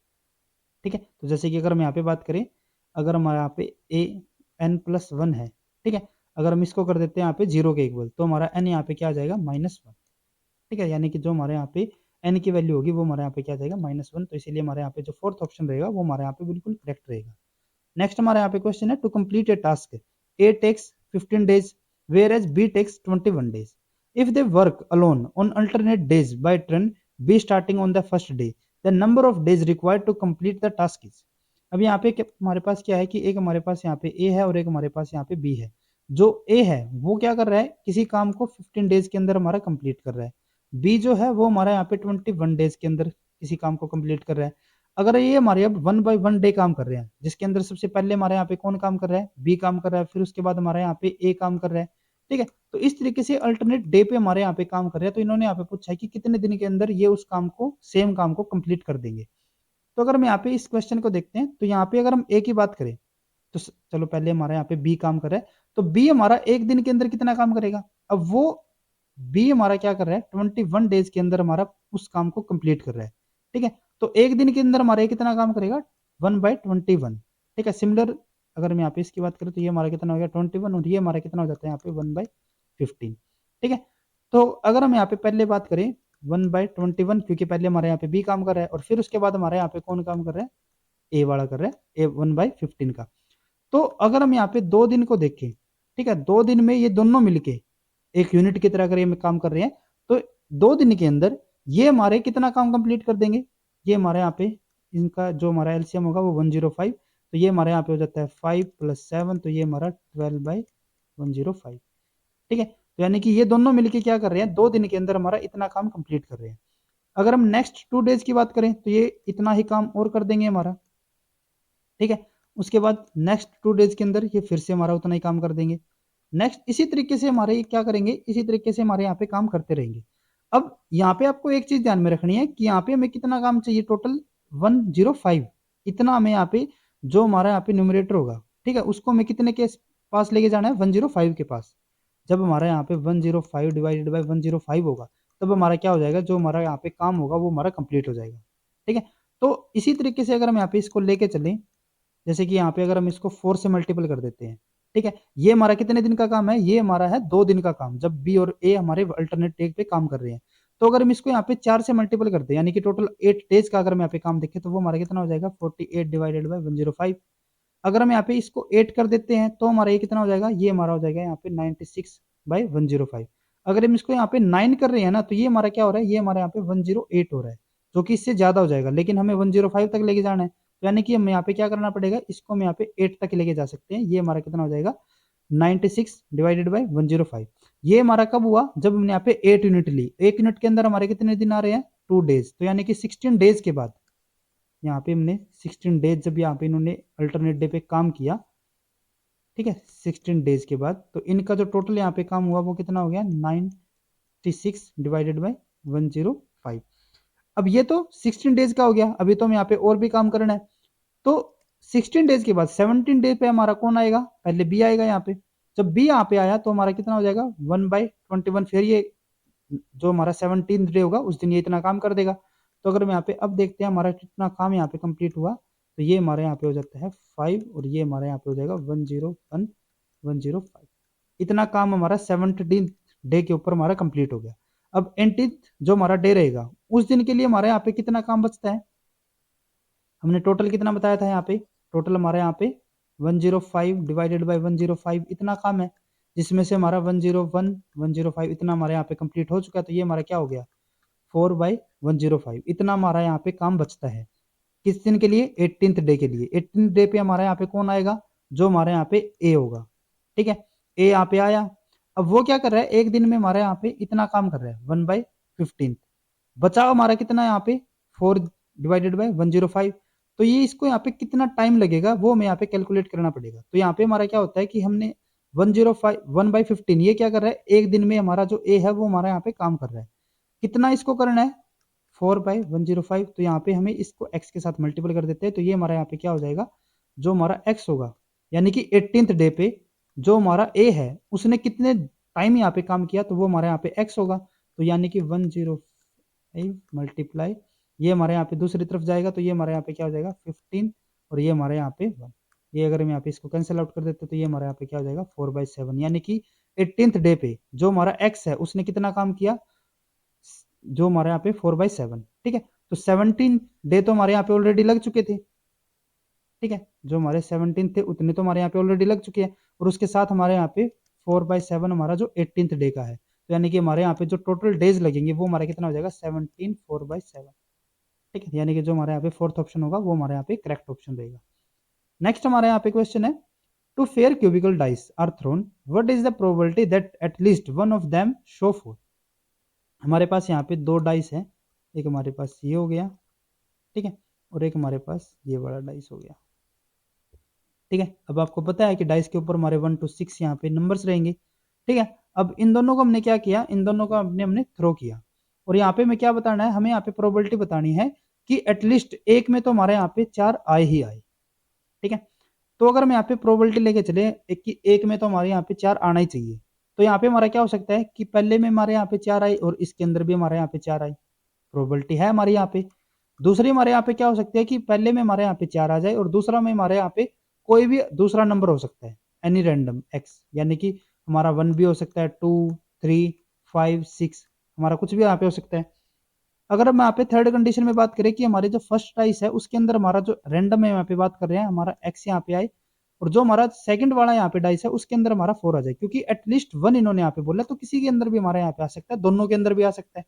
ठीक है, तो जैसे कि अगर हम यहाँ पे बात करें, अगर हमारे यहाँ पे ए एन प्लस वन है, ठीक है, अगर हम इसको कर देते हैं यहाँ पे 0 के इक्वल, तो हमारा एन यहाँ पे क्या आ जाएगा, माइनस वन। ठीक है, यानी कि जो हमारे यहाँ पे एन की वैल्यू होगी वो हमारे यहाँ पे क्या आ जाएगा, माइनस वन। तो इसीलिए हमारे यहाँ पे जो फोर्थ ऑप्शन रहेगा वो हमारे यहाँ पे बिल्कुल करेक्ट रहेगा। नेक्स्ट हमारे यहाँ पे क्वेश्चन है, to complete a task A takes 15 days whereas B takes 21 days। If they work alone on alternate days by turn, B starting on the first day, the number of days required to complete the task is. अब यहाँ पे हमारे पास क्या है कि एक हमारे पास यहाँ पे ए है और एक हमारे पास यहाँ पे बी है। जो ए है वो क्या कर रहा है, किसी काम को 15 डेज के अंदर हमारा कंप्लीट कर रहा है। बी जो है वो हमारा यहाँ पे 21 डेज के अंदर किसी काम को कंप्लीट कर रहा है। अगर ये हमारे अब 1 बाय 1 डे काम कर रहे हैं, जिसके अंदर सबसे पहले हमारे यहाँ पे कौन काम कर रहा है, बी काम कर रहा है, फिर उसके बाद हमारे यहाँ पे ए काम कर रहा है। ठीक है, तो इस तरीके से अल्टरनेट डे पे हमारे यहाँ पे काम कर रहे हैं। तो इन्होंने यहाँ पे पूछा है कि कितने दिन के अंदर ये उस काम को, सेम काम को कंप्लीट कर देंगे। तो अगर हम यहाँ पे इस क्वेश्चन को देखते हैं, तो यहाँ पे अगर हम ए की बात करें, तो चलो पहले हमारे यहाँ पे बी काम कर रहा है, तो बी हमारा एक दिन के अंदर कितना काम करेगा। अब वो बी हमारा क्या कर रहा है, 21 डेज के अंदर हमारा उस काम को कंप्लीट कर रहा है। ठीक है, तो एक दिन के अंदर हमारा कितना काम करेगा, 1/21। ठीक है, सिमिलर अगर हम यहाँ पे इसकी बात करें, तो ये हमारा कितना हो गया 21, और ये हमारा कितना हो जाता है यहाँ पे 1/15। ठीक है, तो अगर हम यहाँ पे पहले बात करें 1/21, क्योंकि पहले हमारे यहाँ पे बी काम कर रहा है, और फिर उसके बाद हमारे यहाँ पे कौन काम कर रहा है, ए वाला कर रहा है, ए 1/15 का। तो अगर हम यहाँ पे 2 दिन को देखें, ठीक है, 2 दिन में ये दोनों मिलके एक यूनिट की तरह अगर ये काम कर रहे हैं, तो 2 दिन के अंदर ये हमारे कितना काम कंप्लीट कर देंगे। ये हमारे यहाँ पे इनका जो हमारा एलसीएम होगा वो 105, तो ये हमारे यहाँ पे हो जाता है 5 + 7, तो ये हमारा 12/105। ठीक है, तो यानी कि ये दोनों मिलके क्या कर रहे हैं, 2 दिन के अंदर हमारा इतना काम कंप्लीट कर रहे हैं। अगर हम नेक्स्ट 2 डेज की बात करें तो ये इतना ही काम और कर देंगे हमारा, ठीक है। उसके बाद नेक्स्ट 2 डेज के अंदर ये फिर से हमारा उतना ही काम कर देंगे। नेक्स्ट इसी तरीके से हमारे ये क्या करेंगे, इसी तरीके से हमारे यहाँ पे काम करते रहेंगे। अब यहाँ पे आपको एक चीज ध्यान में रखनी है कि यहाँ पे हमें कितना काम चाहिए, टोटल 105, इतना हमें यहाँ पे जो हमारा यहाँ पे न्यूमरेटर होगा, ठीक है, उसको हमें कितने के पास लेके जाना है, 105 के पास। जब हमारा यहाँ पे 105 डिवाइडेड बाई 105 होगा, तब हमारा क्या हो जाएगा, जो हमारा यहाँ पे काम होगा वो हमारा कंप्लीट हो जाएगा, ठीक है। तो इसी तरीके से अगर हम यहाँ पे इसको लेके चलें, जैसे कि यहाँ पे अगर हम इसको 4 से मल्टीपल कर देते हैं, ठीक है, ये हमारा कितने दिन का काम है, ये हमारा है 2 दिन का काम, जब बी और ए हमारे अल्टरनेट डेट पे काम कर रहे हैं। तो अगर हम इसको यहाँ पे 4 से मल्टीपल करते हैं, यानी कि टोटल 8 डेज का अगर हम यहाँ पे काम देखें, तो वो हमारा कितना हो जाएगा, 48 डिवाइडेड बाई 105। अगर हम यहाँ पे इसको 8 कर देते हैं तो हमारा ये कितना हो जाएगा, ये हमारा हो जाएगा यहाँ पे 96 बाई 105। अगर हम इसको यहाँ पे 9 कर रहे हैं ना, तो ये हमारा क्या हो रहा है, ये हमारा यहाँ पे 108 हो रहा है, जो कि इससे ज्यादा हो जाएगा, लेकिन हमें 105 तक लेके जाना है। तो यानी कि हमें यहाँ पे क्या करना पड़ेगा, इसको हम यहाँ पे 8 तक लेके जा सकते हैं। ये हमारा कितना हो जाएगा, 96 डिवाइडेड बाई 105। ये हमारा कब हुआ, जब हमने यहाँ पे 8 यूनिट ली। 1 यूनिट के अंदर हमारे कितने दिन आ रहे हैं, 2 डेज। तो यानी कि 16 डेज के बाद यहाँ पे हमने 16 डेज जब यहाँ पे इन्होंने अल्टरनेट डे पे काम किया, ठीक है, 16 डेज के बाद, तो इनका जो टोटल यहाँ पे काम हुआ वो कितना हो गया, 96 डिवाइडेड बाई 105। अब ये तो 16 डेज का हो गया, अभी तो हम यहाँ पे और भी काम करना है। तो 16 डेज के बाद 17 डेज पे हमारा कौन आएगा, पहले बी आएगा यहाँ पे। जब बी यहाँ पे आया तो हमारा कितना हो जाएगा, 1/21। फिर ये जो हमारा 17 डे होगा उस दिन ये इतना काम कर देगा। तो अगर हम यहाँ पे अब देखते हैं हमारा कितना काम यहाँ पे कंप्लीट हुआ, तो ये हमारे यहाँ पे हो जाता है 5, और ये हमारे यहाँ पे हो जाएगा 101 105। इतना काम हमारा 17 डे के ऊपर हमारा कंप्लीट हो गया। अब 18 जो हमारा डे रहेगा उस दिन के लिए हमारे यहाँ पे कितना काम बचता है, हमने टोटल कितना बताया था यहाँ पे, टोटल हमारे यहाँ पे 105 डिवाइडेड बाई 105 इतना काम है, जिसमें से हमारा 101 105 इतना हमारे यहाँ पे कंप्लीट हो चुका है। तो ये हमारा क्या हो गया, 4/105 इतना हमारा यहाँ पे काम बचता है। किस दिन के लिए, 18th डे के लिए। 18th डे पे हमारे यहाँ पे कौन आएगा, जो हमारे यहाँ पे ए होगा, ठीक है। ए यहाँ पे आया, अब वो क्या कर रहा है, एक दिन में हमारे यहाँ पे इतना काम कर रहा है, 1/15। बचा हमारा कितना यहाँ पे, 4 डिवाइडेड बाई 105। तो ये इसको यहाँ पे कितना टाइम लगेगा वो हमें यहाँ पे कैलकुलेट करना पड़ेगा। तो यहाँ पे हमारा क्या होता है कि हमने 105 1/15 ये क्या कर रहा है, एक दिन में हमारा जो ए है वो हमारा यहाँ पे काम कर रहा है। कितना इसको करना है, 4/105। तो यहाँ पे हमें इसको x के साथ मल्टीपल कर देते हैं। तो ये हमारा यहाँ पे क्या हो जाएगा, जो हमारा x होगा, यानी कि 18th डे पे जो हमारा a है उसने कितने टाइम यहाँ पे काम किया, तो वो हमारे यहाँ पे x होगा। तो यानी कि 105 मल्टीप्लाई, ये हमारे यहाँ पे दूसरी तरफ जाएगा, तो ये हमारे यहाँ पे क्या हो जाएगा 15, और ये हमारे यहाँ पे 1। ये अगर हम यहाँ पे इसको कैंसिल आउट कर देते तो ये हमारे यहाँ पे क्या हो जाएगा 4/7। यानी कि 18th डे पे जो हमारा x है उसने कितना काम किया, जो हमारे यहाँ पे 4/7, ठीक है। तो 17 डे तो हमारे यहाँ पे ऑलरेडी लग चुके थे, ठीक है, जो हमारे 17 थे उतने तो हमारे यहाँ पे ऑलरेडी लग चुके हैं, और उसके साथ हमारे यहाँ पे 4/7 हमारा जो 18th डे का है। तो यानी कि हमारे यहाँ पे जो टोटल डेज लगेंगे वो हमारा कितना हो जाएगा 17 4/7, ठीक है। यानी कि जो हमारे यहाँ पे फोर्थ ऑप्शन होगा वो हमारे यहाँ पे करेक्ट ऑप्शन रहेगा। नेक्स्ट हमारे यहाँ पे क्वेश्चन है, two fair cubical dice are thrown, what is the probability that at least one of them show 4। हमारे पास यहाँ पे 2 डाइस हैं, एक हमारे पास ये हो गया, ठीक है, और एक हमारे पास ये वाला डाइस हो गया, ठीक है। अब आपको पता है कि डाइस के ऊपर हमारे 1 to 6 यहाँ पे नंबर्स रहेंगे, ठीक है। अब इन दोनों को हमने क्या किया, इन दोनों को हमने थ्रो किया, और यहाँ पे हमें क्या बताना है, हमें यहाँ पे प्रोबेबिलिटी बतानी है कि एटलीस्ट एक में तो हमारे यहाँ पे 4 आए ही आए, ठीक है। तो अगर हम यहाँ पे प्रोबेबिलिटी लेके चले कि एक में तो हमारे यहाँ पे 4 आना ही चाहिए, तो यहाँ पे हमारा क्या हो सकता है कि पहले में हमारे यहाँ पे 4 आए और इसके अंदर भी हमारे यहाँ पे 4 आए, प्रोबेबिलिटी है हमारे यहाँ पे। दूसरी हमारे यहाँ पे क्या हो सकती है कि पहले में हमारे यहाँ पे 4 आ जाए और दूसरा में हमारे यहाँ पे कोई भी दूसरा नंबर हो सकता है, एनी रैंडम एक्स, यानी कि हमारा 1 भी हो सकता है, 2 3 5 6 हमारा कुछ भी यहाँ पे हो सकता है। अगर हम यहाँ पे थर्ड कंडीशन में बात करें कि हमारे जो फर्स्ट डाइस है उसके अंदर हमारा जो रैंडम है यहाँ पे बात कर रहे हैं, हमारा एक्स यहाँ पे आए, और जो हमारा सेकंड वाला यहाँ पे डाइस है उसके अंदर हमारा 4 आ जाए, क्योंकि एटलीस्ट 1 इन्होंने यहाँ पे बोला, तो किसी के अंदर भी हमारा यहाँ पे आ सकता है, दोनों के अंदर भी आ सकता है।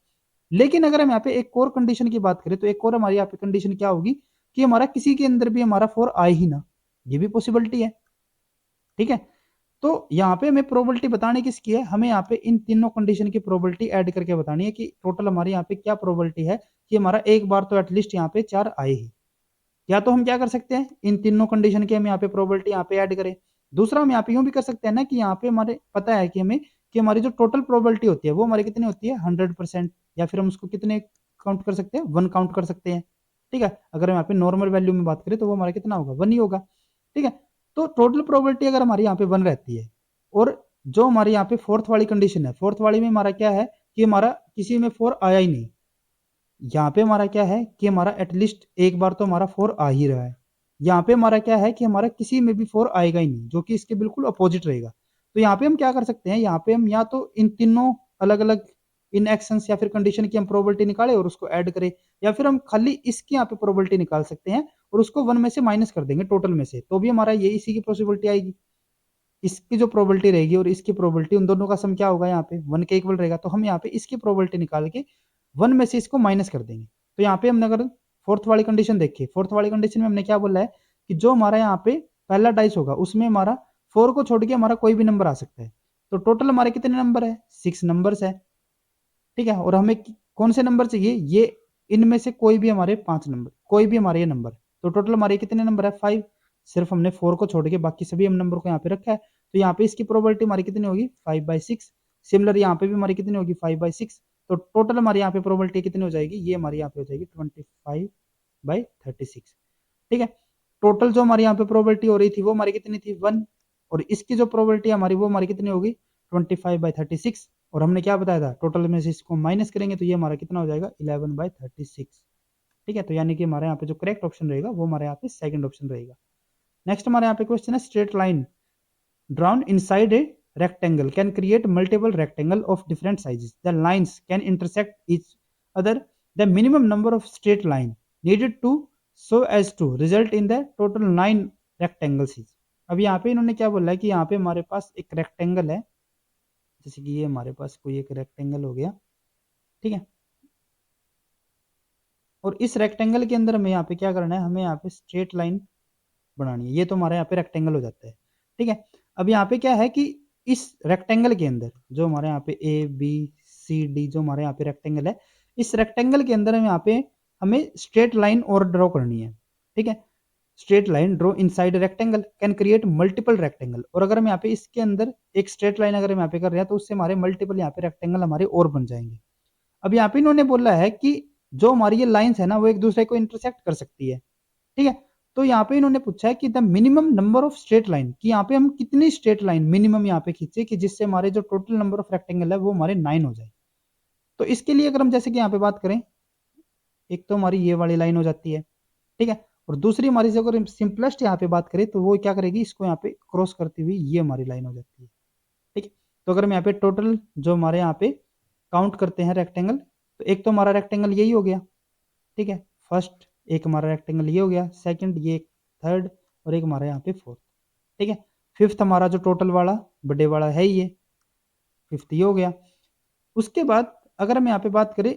लेकिन अगर हम यहाँ पे एक और कंडीशन की बात करें, तो एक और हमारी यहाँ पे कंडीशन क्या होगी कि हमारा किसी के अंदर भी हमारा 4 आए ही ना, ये भी पॉसिबिलिटी है, ठीक है। तो यहाँ पे हमें प्रोबेबिलिटी बतानी किसकी है, हमें यहाँ पे इन तीनों कंडीशन की प्रोबेबिलिटी ऐड करके बतानी है कि टोटल हमारे यहाँ पे क्या प्रोबेबिलिटी है कि हमारा एक बार तो एटलीस्ट यहाँ पे 4 आए ही। या तो हम क्या कर सकते हैं, इन तीनों कंडीशन की हम यहाँ पे प्रोबेबिलिटी यहाँ पे ऐड करें। दूसरा हम यहाँ पे यूं भी कर सकते हैं ना कि यहाँ पे हमारे पता है कि हमें कि हमारी जो टोटल प्रोबेबिलिटी होती है वो हमारी कितनी होती है 100%, या फिर हम उसको कितने काउंट कर सकते हैं, 1 काउंट कर सकते हैं। ठीक है, अगर हम यहाँ पे नॉर्मल वैल्यू में बात करें तो वो हमारा कितना होगा, 1 ही होगा। ठीक है, तो टोटल प्रोबेबिलिटी अगर हमारी यहाँ पे 1 रहती है, और जो हमारे यहाँ पे फोर्थ वाली कंडीशन है, फोर्थ वाली में हमारा क्या है कि हमारा किसी में 4 आया ही नहीं, यहाँ पे हमारा क्या है कि हमारा एटलीस्ट एक बार तो हमारा 4 आ ही रहा है। यहाँ पे हमारा क्या है कि हमारा किसी में भी 4 आएगा ही नहीं, जो कि इसके बिल्कुल अपोजिट रहेगा। तो यहाँ पे हम क्या कर सकते हैं, यहाँ पे हम या तो इन तीनों अलग अलग इन एक्शंस या फिर कंडीशन की हम प्रोबेबिलिटी निकालें और उसको ऐड करें, या फिर हम खाली इसकी यहाँ पे प्रोबेबिलिटी निकाल सकते हैं और उसको 1 में से माइनस कर देंगे टोटल में से, तो भी हमारा ये इसी की पॉसिबिलिटी आएगी। इसकी जो प्रोबेबिलिटी रहेगी और इसकी प्रोबेबिलिटी, उन दोनों का सम क्या होगा, यहाँ पे 1 के इक्वल रहेगा। तो हम यहाँ पे इसकी प्रोबेबिलिटी निकाल के 1 में से इसको माइनस कर देंगे। तो यहाँ पे हमने अगर फोर्थ वाली कंडीशन देखिए, फोर्थ वाली कंडीशन में हमने क्या बोला है कि जो हमारा यहाँ पे पहला डाइस होगा उसमें हमारा 4 को छोड़ के हमारा कोई भी नंबर आ सकता है। तो टोटल हमारे कितने नंबर है, 6 नंबर्स है। ठीक है, और हमें कौन से नंबर चाहिए, ये इनमें से कोई भी हमारे 5 नंबर, कोई भी हमारे ये नंबर। तो टोटल हमारे कितने नंबर है, 5। सिर्फ हमने 4 को छोड़ के बाकी सभी हम नंबर को यहाँ पे रखा है। तो यहाँ पे इसकी प्रोबेबिलिटी हमारी कितनी होगी, 5/6। सिमिलर यहाँ पे भी हमारी कितनी होगी, 5/6। तो टोटल हमारे यहाँ पे प्रोबेबिलिटी कितनी हो जाएगी, ये हमारी यहाँ पे हो जाएगी 25/36। ठीक है, टोटल जो हमारी यहाँ पे प्रोबेबिलिटी हो रही थी वो हमारी कितनी थी, 1। और इसकी जो प्रोबेबिलिटी हमारी वो हमारी कितनी होगी, 25/36। और हमने क्या बताया था, टोटल में से इसको माइनस करेंगे तो ये हमारा कितना हो जाएगा, 11/36। ठीक है, तो यानी कि हमारे यहाँ पे जो करेक्ट ऑप्शन रहेगा वो हमारे यहाँ पे सेकंड ऑप्शन रहेगा। नेक्स्ट हमारे यहाँ पे क्वेश्चन है, straight line drawn inside a rectangle can create multiple rectangle of different sizes. The lines can intersect each other. The minimum number of straight line needed to so as to result in the total 9 rectangles is. अब यहाँ पे इन्होंने क्या बोला है कि यहाँ पे हमारे पास एक रेक्टेंगल है, जैसे कि ये हमारे पास कोई एक रेक्टेंगल हो गया। ठीक है, और इस रेक्टेंगल के अंदर हमें यहाँ पे क्या करना है, हमें यहाँ पे स्ट्रेट लाइन बनानी है। ये तो हमारे यहाँ पे रेक्टेंगल हो जाता है। ठीक है, अब यहाँ पे क्या है कि इस रेक्टेंगल के अंदर जो हमारे यहाँ पे ए बी सी डी जो हमारे यहाँ पे रेक्टेंगल है, इस रेक्टेंगल के अंदर हम यहाँ पे हमें स्ट्रेट लाइन और ड्रॉ करनी है। ठीक है, straight line draw inside rectangle can create multiple rectangle. और अगर हम यहाँ पे इसके अंदर एक स्ट्रेट लाइन अगर हम यहाँ पे कर रहे हैं तो उससे हमारे मल्टीपल यहाँ पे रेक्टेंगल हमारे और बन जाएंगे। अब यहाँ पे इन्होंने बोला है कि जो हमारी ये लाइंस है ना वो एक दूसरे को इंटरसेक्ट कर सकती है। ठीक है, तो यहाँ पे इन्होंने पूछा है कि the minimum number of straight line, कि यहाँ पे हम कितनी स्ट्रेट लाइन मिनिमम यहाँ पे खींचे कि जिससे हमारे जो टोटल नंबर ऑफ रेक्टेंगल है वो हमारे 9 हो जाए। तो इसके लिए अगर हम जैसे कि यहाँ पे बात करें, एक तो हमारी ये वाली लाइन हो जाती है। ठीक है, और दूसरी हमारी से अगर सिंपलेस्ट यहाँ पे बात करें तो वो क्या करेगी, इसको यहाँ पे क्रॉस करती हुई ये हमारी लाइन हो जाती है। ठीक है, तो अगर हम यहाँ पे टोटल जो हमारे यहाँ पे काउंट करते हैं रेक्टेंगल, तो एक तो हमारा रेक्टेंगल यही हो गया। ठीक है, फर्स्ट एक हमारा रेक्टेंगल ये हो गया, सेकंड ये, थर्ड, और एक हमारा यहाँ पे फोर्थ। ठीक है, फिफ्थ हमारा जो टोटल वाला बड़े वाला है ये फिफ्थ ये हो गया। उसके बाद अगर हम यहाँ पे बात करें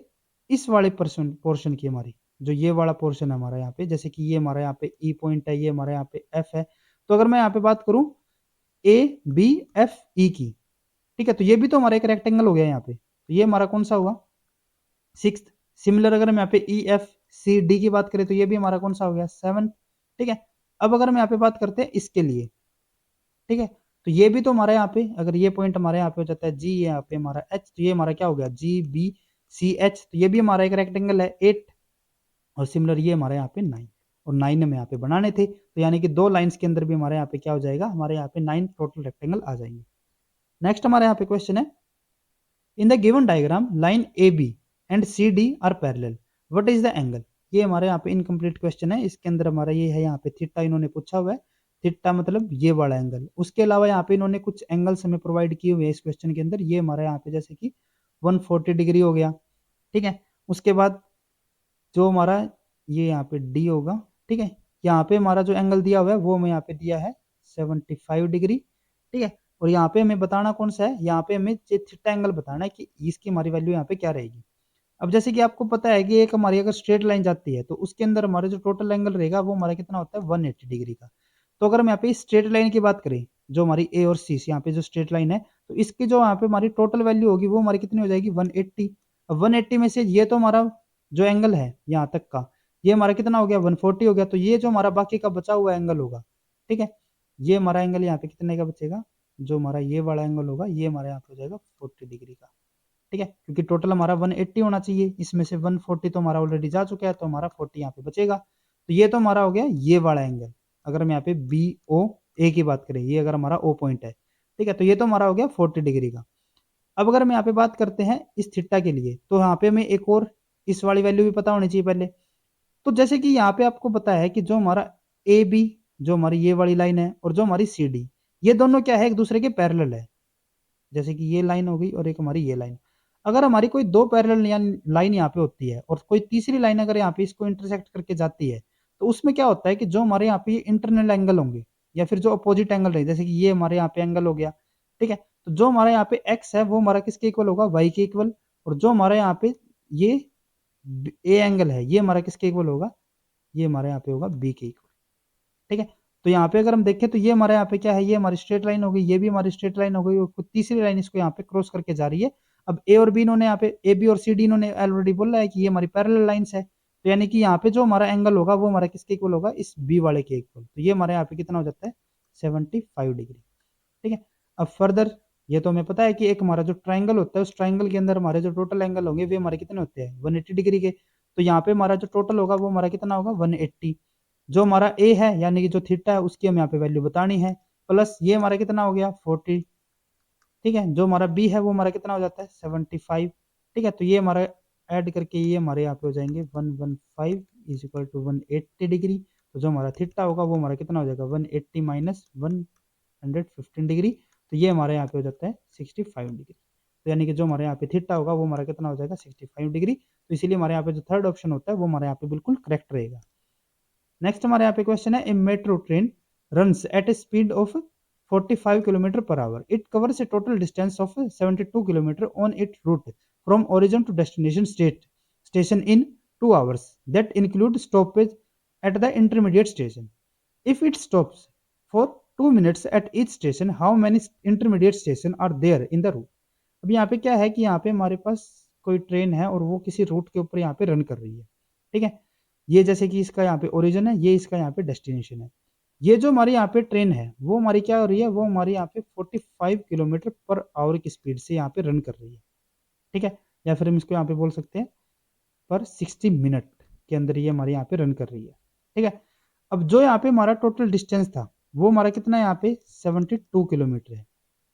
इस वाले पोर्शन की, हमारी जो ये वाला पोर्शन है हमारा यहाँ पे, जैसे कि ये हमारा यहाँ पे ई पॉइंट है, ये हमारा यहाँ पे एफ है। तो अगर मैं यहाँ पे बात करूं ए बी एफ ई की, ठीक है, तो ये भी तो हमारा एक रेक्टेंगल हो गया यहाँ पे। तो ये हमारा कौन सा हुआ, सिक्स। सिमिलर अगर हम यहाँ पे ई एफ सी डी की बात करें तो ये भी हमारा कौन सा हो गया, 7। ठीक है, अब अगर हम यहाँ पे बात करते हैं इसके लिए, ठीक है, तो ये भी तो हमारा यहाँ पे अगर ये पॉइंट हमारे यहाँ पे हो जाता है जी, यहाँ पे हमारा एच, तो ये हमारा क्या हो गया, जी बी सी एच। तो ये भी हमारा एक रेक्टेंगल है 8, और सिमिलर ये हमारे यहाँ पे 9, और 9 हमें यहाँ पे बनाने थे। तो यानी कि 2 लाइंस के अंदर भी हमारे यहाँ पे क्या हो जाएगा, हमारे यहाँ पे 9 टोटल रेक्टेंगल आ जाएंगे। नेक्स्ट हमारे यहाँ पे क्वेश्चन है, in the given diagram line A B and C D are parallel, what is the angle. ये हमारे यहाँ पे इनकम्प्लीट क्वेश्चन है, इसके अंदर हमारा ये है यहाँ पे थीटा इन्होंने पूछा हुआ है। थीटा मतलब ये वाला एंगल। उसके अलावा यहाँ पे इन्होंने कुछ एंगल्स हमें प्रोवाइड किए हुए हैं इस क्वेश्चन के अंदर। ये हमारा यहाँ पे जैसे कि 140 डिग्री हो गया। ठीक है, उसके बाद जो हमारा ये यहाँ पे डी होगा। ठीक है, यहाँ पे हमारा जो एंगल दिया हुआ है वो हमें यहाँ पे दिया है 75 डिग्री। ठीक है, और यहाँ पे हमें बताना कौन सा है, यहाँ पे हमें थीटा एंगल बताना है कि इसकी हमारी वैल्यू यहाँ पे क्या रहेगी। अब जैसे कि आपको पता है कि एक हमारी अगर स्ट्रेट लाइन जाती है तो उसके अंदर हमारा जो टोटल एंगल रहेगा वो हमारा कितना होता है, 180 डिग्री का। तो अगर हम यहाँ पे स्ट्रेट लाइन की बात करें जो हमारी ए और सी यहाँ पे जो स्ट्रेट लाइन है, तो इसकी जो यहाँ पे हमारी टोटल वैल्यू होगी वो हमारी कितनी हो जाएगी 180। अब 180 में से ये तो हमारा जो एंगल है यहाँ तक का, ये हमारा कितना हो गया 140 हो गया, तो ये जो हमारा बाकी का बचा हुआ एंगल होगा, ठीक है, ये हमारा एंगल यहाँ पे कितने का बचेगा, जो हमारा ये वाला एंगल होगा ये हमारे यहाँ पे हो जाएगा 40 डिग्री का, ठीक है, क्योंकि टोटल हमारा 180 होना चाहिए, इसमें से 140 तो हमारा ऑलरेडी जा चुका है, तो हमारा 40 यहाँ पे बचेगा। तो ये तो हमारा हो गया ये वाला एंगल, अगर हम यहाँ पे बी ओ ए की बात करें, ये अगर हमारा ओ पॉइंट है, ठीक है, तो ये तो हमारा हो गया 40 डिग्री का। अब अगर हम यहाँ पे बात करते हैं इस थीटा के लिए, तो यहाँ पे हमें एक और इस वाली वैल्यू भी पता होनी चाहिए पहले। तो जैसे कि यहाँ पे आपको पता है कि जो हमारा ए बी, जो हमारी ये वाली लाइन है और जो हमारी सी डी, ये दोनों क्या है एक दूसरे के पैरेलल है, जैसे कि ये लाइन हो गई और एक हमारी ये लाइन। अगर हमारी कोई दो पैरेलल लाइन यहाँ पे होती है और कोई तीसरी लाइन अगर यहाँ पे इसको इंटरसेक्ट करके जाती है, तो उसमें क्या होता है कि जो हमारे यहाँ पे इंटरनल एंगल होंगे या फिर जो अपोजिट एंगल रहे, जैसे कि ये हमारे यहाँ पे एंगल हो गया, ठीक है, तो जो हमारे यहाँ पे एक्स है वो हमारा किसके इक्वल होगा, वाई के इक्वल, और जो हमारे यहाँ पे ये ए एंगल है ये हमारा किसके इक्वल होगा, ये हमारे यहाँ पे होगा बी के इक्वल, ठीक है। तो यहाँ पे अगर हम देखें तो ये हमारे यहाँ पे क्या है, ये हमारी स्ट्रेट लाइन हो गई, ये भी हमारी स्ट्रेट लाइन हो गई, और कुछ तीसरी लाइन इसको यहाँ पे क्रॉस करके जा रही है। अब ए और बी इन्होंने यहाँ पे ए बी और सी डी इन्होंने ऑलरेडी बोला है कि ये हमारी पैरेलल लाइंस है, तो यानी कि यहाँ पे जो हमारा एंगल होगा वो हमारा किसके इक्वल होगा, इस बी वाले के इक्वल, तो ये हमारे यहाँ पे कितना हो जाता है 75 डिग्री, ठीक है। अब फर्दर ये तो हमें पता है कि एक हमारा जो ट्राइंगल होता है उस ट्राइंगल के अंदर हमारे जो टोटल एंगल होंगे वे हमारे कितने होते हैं 180 डिग्री के, तो यहाँ पे हमारा जो टोटल होगा वो हमारा कितना होगा 180। जो हमारा ए है यानी कि जो थीटा है उसकी हम यहाँ पे वैल्यू बतानी है, प्लस ये हमारा कितना हो गया 40, ठीक है, जो हमारा बी है वो हमारा कितना हो जाता है 75, ठीक है, तो ये हमारा ऐड करके ये हमारे यहाँ पे हो जाएंगे 115 इज इक्वल टू 180 डिग्री, तो जो हमारा थीटा होगा वो हमारा कितना हो जाएगा 180 माइनस 115 डिग्री, तो ये हमारे यहाँ पे हो जाता है 65 डिग्री, तो यानी कि जो हमारे यहाँ पे थीटा होगा वो हमारा कितना हो जाएगा 65 डिग्री, तो इसीलिए हमारे यहाँ पे जो थर्ड ऑप्शन होता है वो हमारे यहाँ पे बिल्कुल करेक्ट रहेगा। नेक्स्ट हमारे यहाँ पे क्वेश्चन है, a metro train runs at a speed of 45 kilometre per hour, it covers a total distance of 72 kilometre on it route from origin to destination station in 2 hours that include stoppage at the intermediate station. If it stops for 2 minutes at each station, how many intermediate station are there in the route? अब यहाँ पे क्या है कि यहाँ पे हमारे पास कोई ट्रेन है और वो किसी रूट के ऊपर यहाँ पे रन कर रही है, ठीक है, ये जैसे कि इसका यहाँ पे ओरिजिन है, ये इसका यहाँ पे डेस्टिनेशन है, ये जो हमारी यहाँ पे ट्रेन है वो हमारी क्या हो रही है, वो हमारी यहाँ पे 45 किलोमीटर पर आवर की स्पीड से यहाँ पे रन कर रही है, ठीक है, या फिर हम इसको यहाँ पे बोल सकते हैं पर 60 मिनट के अंदर ये हमारे यहाँ पे रन कर रही है, ठीक है। अब जो यहाँ पे हमारा टोटल डिस्टेंस था वो हमारा कितना यहाँ पे 72 किलोमीटर है,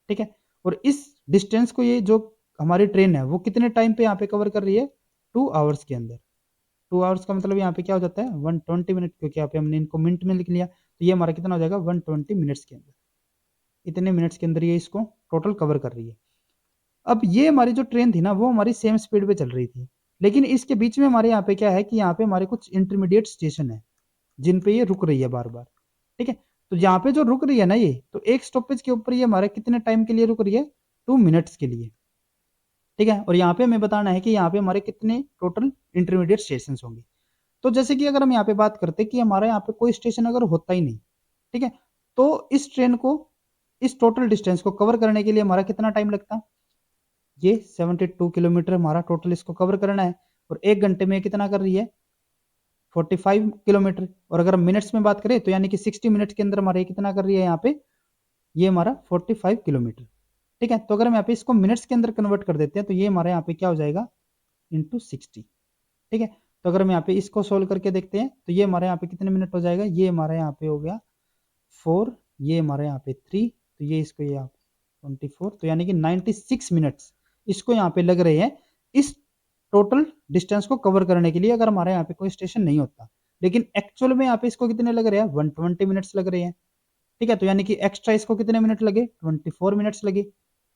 ठीक है, और इस डिस्टेंस को ये जो हमारी ट्रेन है वो कितने टाइम पे यहाँ पे कवर कर रही है 2 आवर्स के अंदर। 2 आवर्स का मतलब यहाँ पे क्या हो जाता है 120 मिनट, क्योंकि यहाँ पे हमने इनको मिनट में लिख लिया, तो ये हमारा कितना हो जाएगा 120 मिनट्स के अंदर, इतने मिनट्स के अंदर ये इसको टोटल कवर कर रही है। अब ये हमारी जो ट्रेन थी ना वो हमारी सेम स्पीड पे चल रही थी, लेकिन इसके बीच में हमारे यहाँ पे क्या है कि यहाँ पे हमारे कुछ इंटरमीडिएट स्टेशन है जिन पे ये रुक रही है बार बार, ठीक है, तो यहाँ पे जो रुक रही है ना ये, तो एक स्टॉपेज के ऊपर ये हमारे कितने टाइम के लिए रुक रही है 2 मिनट्स के लिए, ठीक है, और यहाँ पे हमें बताना है कि यहाँ पे हमारे कितने टोटल इंटरमीडिएट स्टेशन होंगे। तो जैसे कि अगर हम यहाँ पे बात करते हैं कि हमारे यहाँ पे कोई स्टेशन अगर होता ही नहीं, ठीक है, तो इस ट्रेन को इस टोटल डिस्टेंस को कवर करने के लिए हमारा कितना टाइम लगता, ये 72 किलोमीटर हमारा टोटल इसको कवर करना है, और 1 घंटे में कितना कर रही है 45 किलोमीटर, और अगर हम मिनट्स में बात करें तो यानी कि 60 मिनट के अंदर हमारे कितना कर रही है यहाँ पे, ये हमारा 45 किलोमीटर, ठीक है। तो अगर हम यहाँ पे इसको मिनट्स के अंदर कन्वर्ट कर देते हैं तो ये हमारे यहाँ पे क्या हो जाएगा इंटू 60, ठीक है। तो अगर हम यहाँ पे इसको सोल्व करके देखते हैं तो ये हमारे यहाँ पे कितने मिनट हो जाएगा, ये हमारे यहाँ पे हो गया 4, ये हमारे यहाँ पे 3, तो ये इसको ये 24, तो यानी कि 96 मिनट्स इसको यहाँ पे लग रहे हैं इस टोटल डिस्टेंस को कवर करने के लिए, अगर हमारे यहाँ पे कोई स्टेशन नहीं होता। लेकिन एक्चुअल में यहाँ पे इसको कितने लग रहे हैं 120 मिनट्स लग रहे हैं, ठीक है, तो यानी कि एक्स्ट्रा इसको कितने मिनट लगे 24 मिनट्स लगे,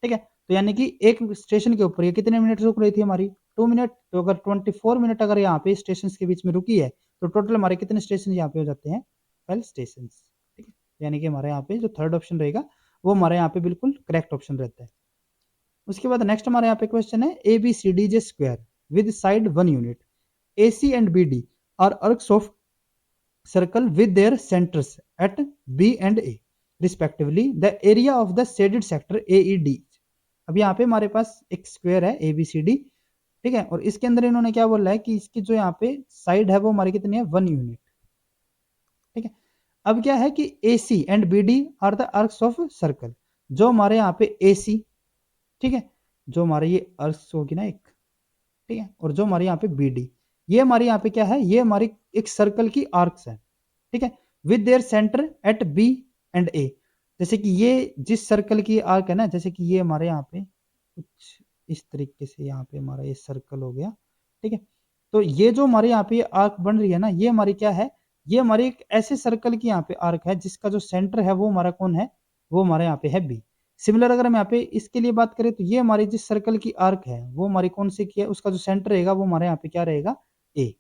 ठीक है, तो यानी कि एक स्टेशन के ऊपर ये कितने मिनट रुक रही थी हमारी 2 मिनट, तो अगर 24 मिनट अगर यहाँ पे स्टेशन के बीच में रुकी है तो टोटल हमारे कितने स्टेशन यहाँ पे हो जाते हैं 12 स्टेशन, ठीक है, यानी कि हमारे यहाँ पे जो थर्ड ऑप्शन रहेगा वो हमारे यहाँ पे बिल्कुल करेक्ट ऑप्शन रहता है। उसके बाद नेक्स्ट हमारे यहाँ पे क्वेश्चन है, A B C D J square with side 1 unit, A C and B D are arcs of circle with their centres at B and A, respectively the area of the shaded sector A E D. अब यहाँ पे हमारे पास एक square है A B C D, ठीक है, और इसके अंदर इन्होंने क्या बोला है कि इसकी जो यहाँ पे साइड है वो हमारी कितनी है 1 यूनिट, ठीक है। अब क्या है कि A C and B D are the arcs of circle, जो हमारे यहाँ पे ए सी, ठीक है, जो हमारे ये आर्क्स होगी ना एक, ठीक है, और जो हमारे यहाँ पे बी डी, ये हमारे यहाँ पे क्या है, ये हमारी एक सर्कल की आर्क्स है, ठीक है, with their centre at B and A. जैसे कि ये जिस सर्कल की आर्क है ना, जैसे कि ये हमारे यहाँ पे कुछ इस तरीके से यहाँ पे हमारा ये सर्कल हो गया, ठीक है। तो ये जो हमारे यहाँ पे आर्क बन रही है ना, ये हमारी क्या है, ये हमारे एक ऐसे सर्कल की यहाँ पे आर्क है जिसका जो सेंटर है वो हमारा कौन है, वो हमारे यहाँ पे है बी। सिमिलर अगर हम यहाँ पे इसके लिए बात करें तो ये हमारी जिस सर्कल की आर्क है वो हमारी कौन सी की है, उसका जो सेंटर रहेगा वो हमारे यहाँ पे क्या रहेगा, ए,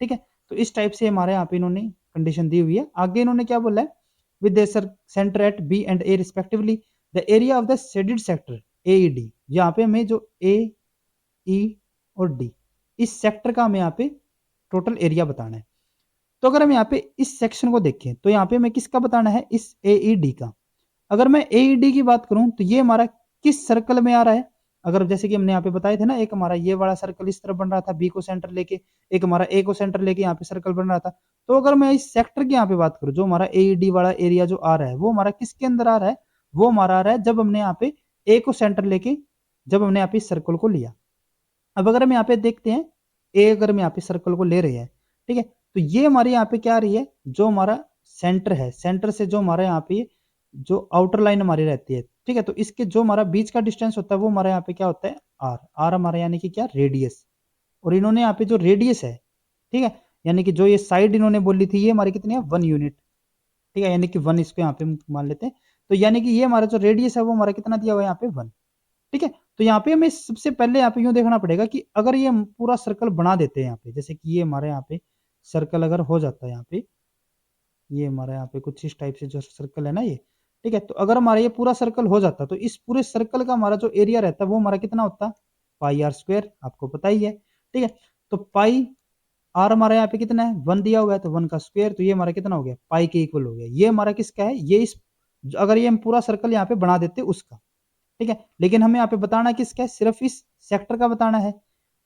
ठीक है। तो इस टाइप से हमारे यहाँ पे इन्होंने कंडीशन दी हुई है। आगे इन्होंने क्या बोला है, with the centre at B and A respectively the area of the shaded sector A E D. यहाँ पे हमें जो ए ई और डी इस सेक्टर का हमें यहाँ पे टोटल एरिया बताना है। तो अगर हम यहाँ पे इस सेक्शन को देखें तो यहाँ पे हमें किसका बताना है, इस ए ई डी का। अगर मैं ए ई डी की बात करूं तो ये हमारा किस सर्कल में आ रहा है, अगर जैसे कि हमने यहाँ पे बताए थे ना, एक हमारा ये वाला सर्कल इस तरफ बन रहा था बी को सेंटर लेके, एक हमारा ए को सेंटर लेके यहाँ पे सर्कल बन रहा था। तो अगर मैं इस सेक्टर की यहाँ पे बात करूं, जो हमारा ए ई डी वाला एरिया जो आ रहा है वो हमारा किसके अंदर आ रहा है, वो हमारा आ रहा है जब हमने यहाँ पे ए को सेंटर लेके, जब हमने यहाँ पे इस सर्कल को लिया। अब अगर हम यहाँ पे देखते हैं ए, अगर हम यहाँ पे सर्कल को ले रहे हैं, ठीक है, तो ये हमारे यहाँ पे क्या आ रही है, जो हमारा सेंटर है, सेंटर से जो हमारा यहाँ पे जो आउटर लाइन हमारी रहती है, ठीक है, तो इसके जो हमारा बीच का डिस्टेंस होता है वो हमारे यहाँ पे क्या होता है, आर। आर हमारा यानी कि क्या, रेडियस। और इन्होंने यहाँ पे जो रेडियस है, ठीक है, यानी कि जो ये साइड इन्होंने बोली थी ये हमारी कितनी है 1 यूनिट, ठीक है, यानी कि 1 इसको यहाँ पे मान लेते हैं। तो यानी कि ये हमारा जो रेडियस है वो हमारा कितना दिया हुआ है यहाँ पे 1, ठीक है। तो यहाँ पे हमें सबसे पहले यहाँ पे यूं देखना पड़ेगा कि अगर ये पूरा सर्कल बना देते हैं यहाँ पे, जैसे कि ये हमारे यहाँ पे सर्कल अगर हो जाता है यहाँ पे, ये हमारा यहाँ पे कुछ इस टाइप से जो सर्कल है ना ये, ठीक है, तो अगर हमारा ये पूरा सर्कल हो जाता तो इस पूरे सर्कल का हमारा जो एरिया रहता है वो हमारा कितना होता, पाई आर स्क्वायर, आपको पता ही है, ठीक है। तो पाई आर हमारा यहाँ पे कितना है 1 दिया हुआ है, तो 1 का स्क्वायर, तो ये हमारा कितना हो गया, पाई के इक्वल हो गया। ये हमारा किसका है, ये इस, अगर ये हम पूरा सर्कल यहाँ पे बना देते उसका, ठीक है, लेकिन हमें यहाँ पे बताना किसका है, सिर्फ इस सेक्टर का बताना है,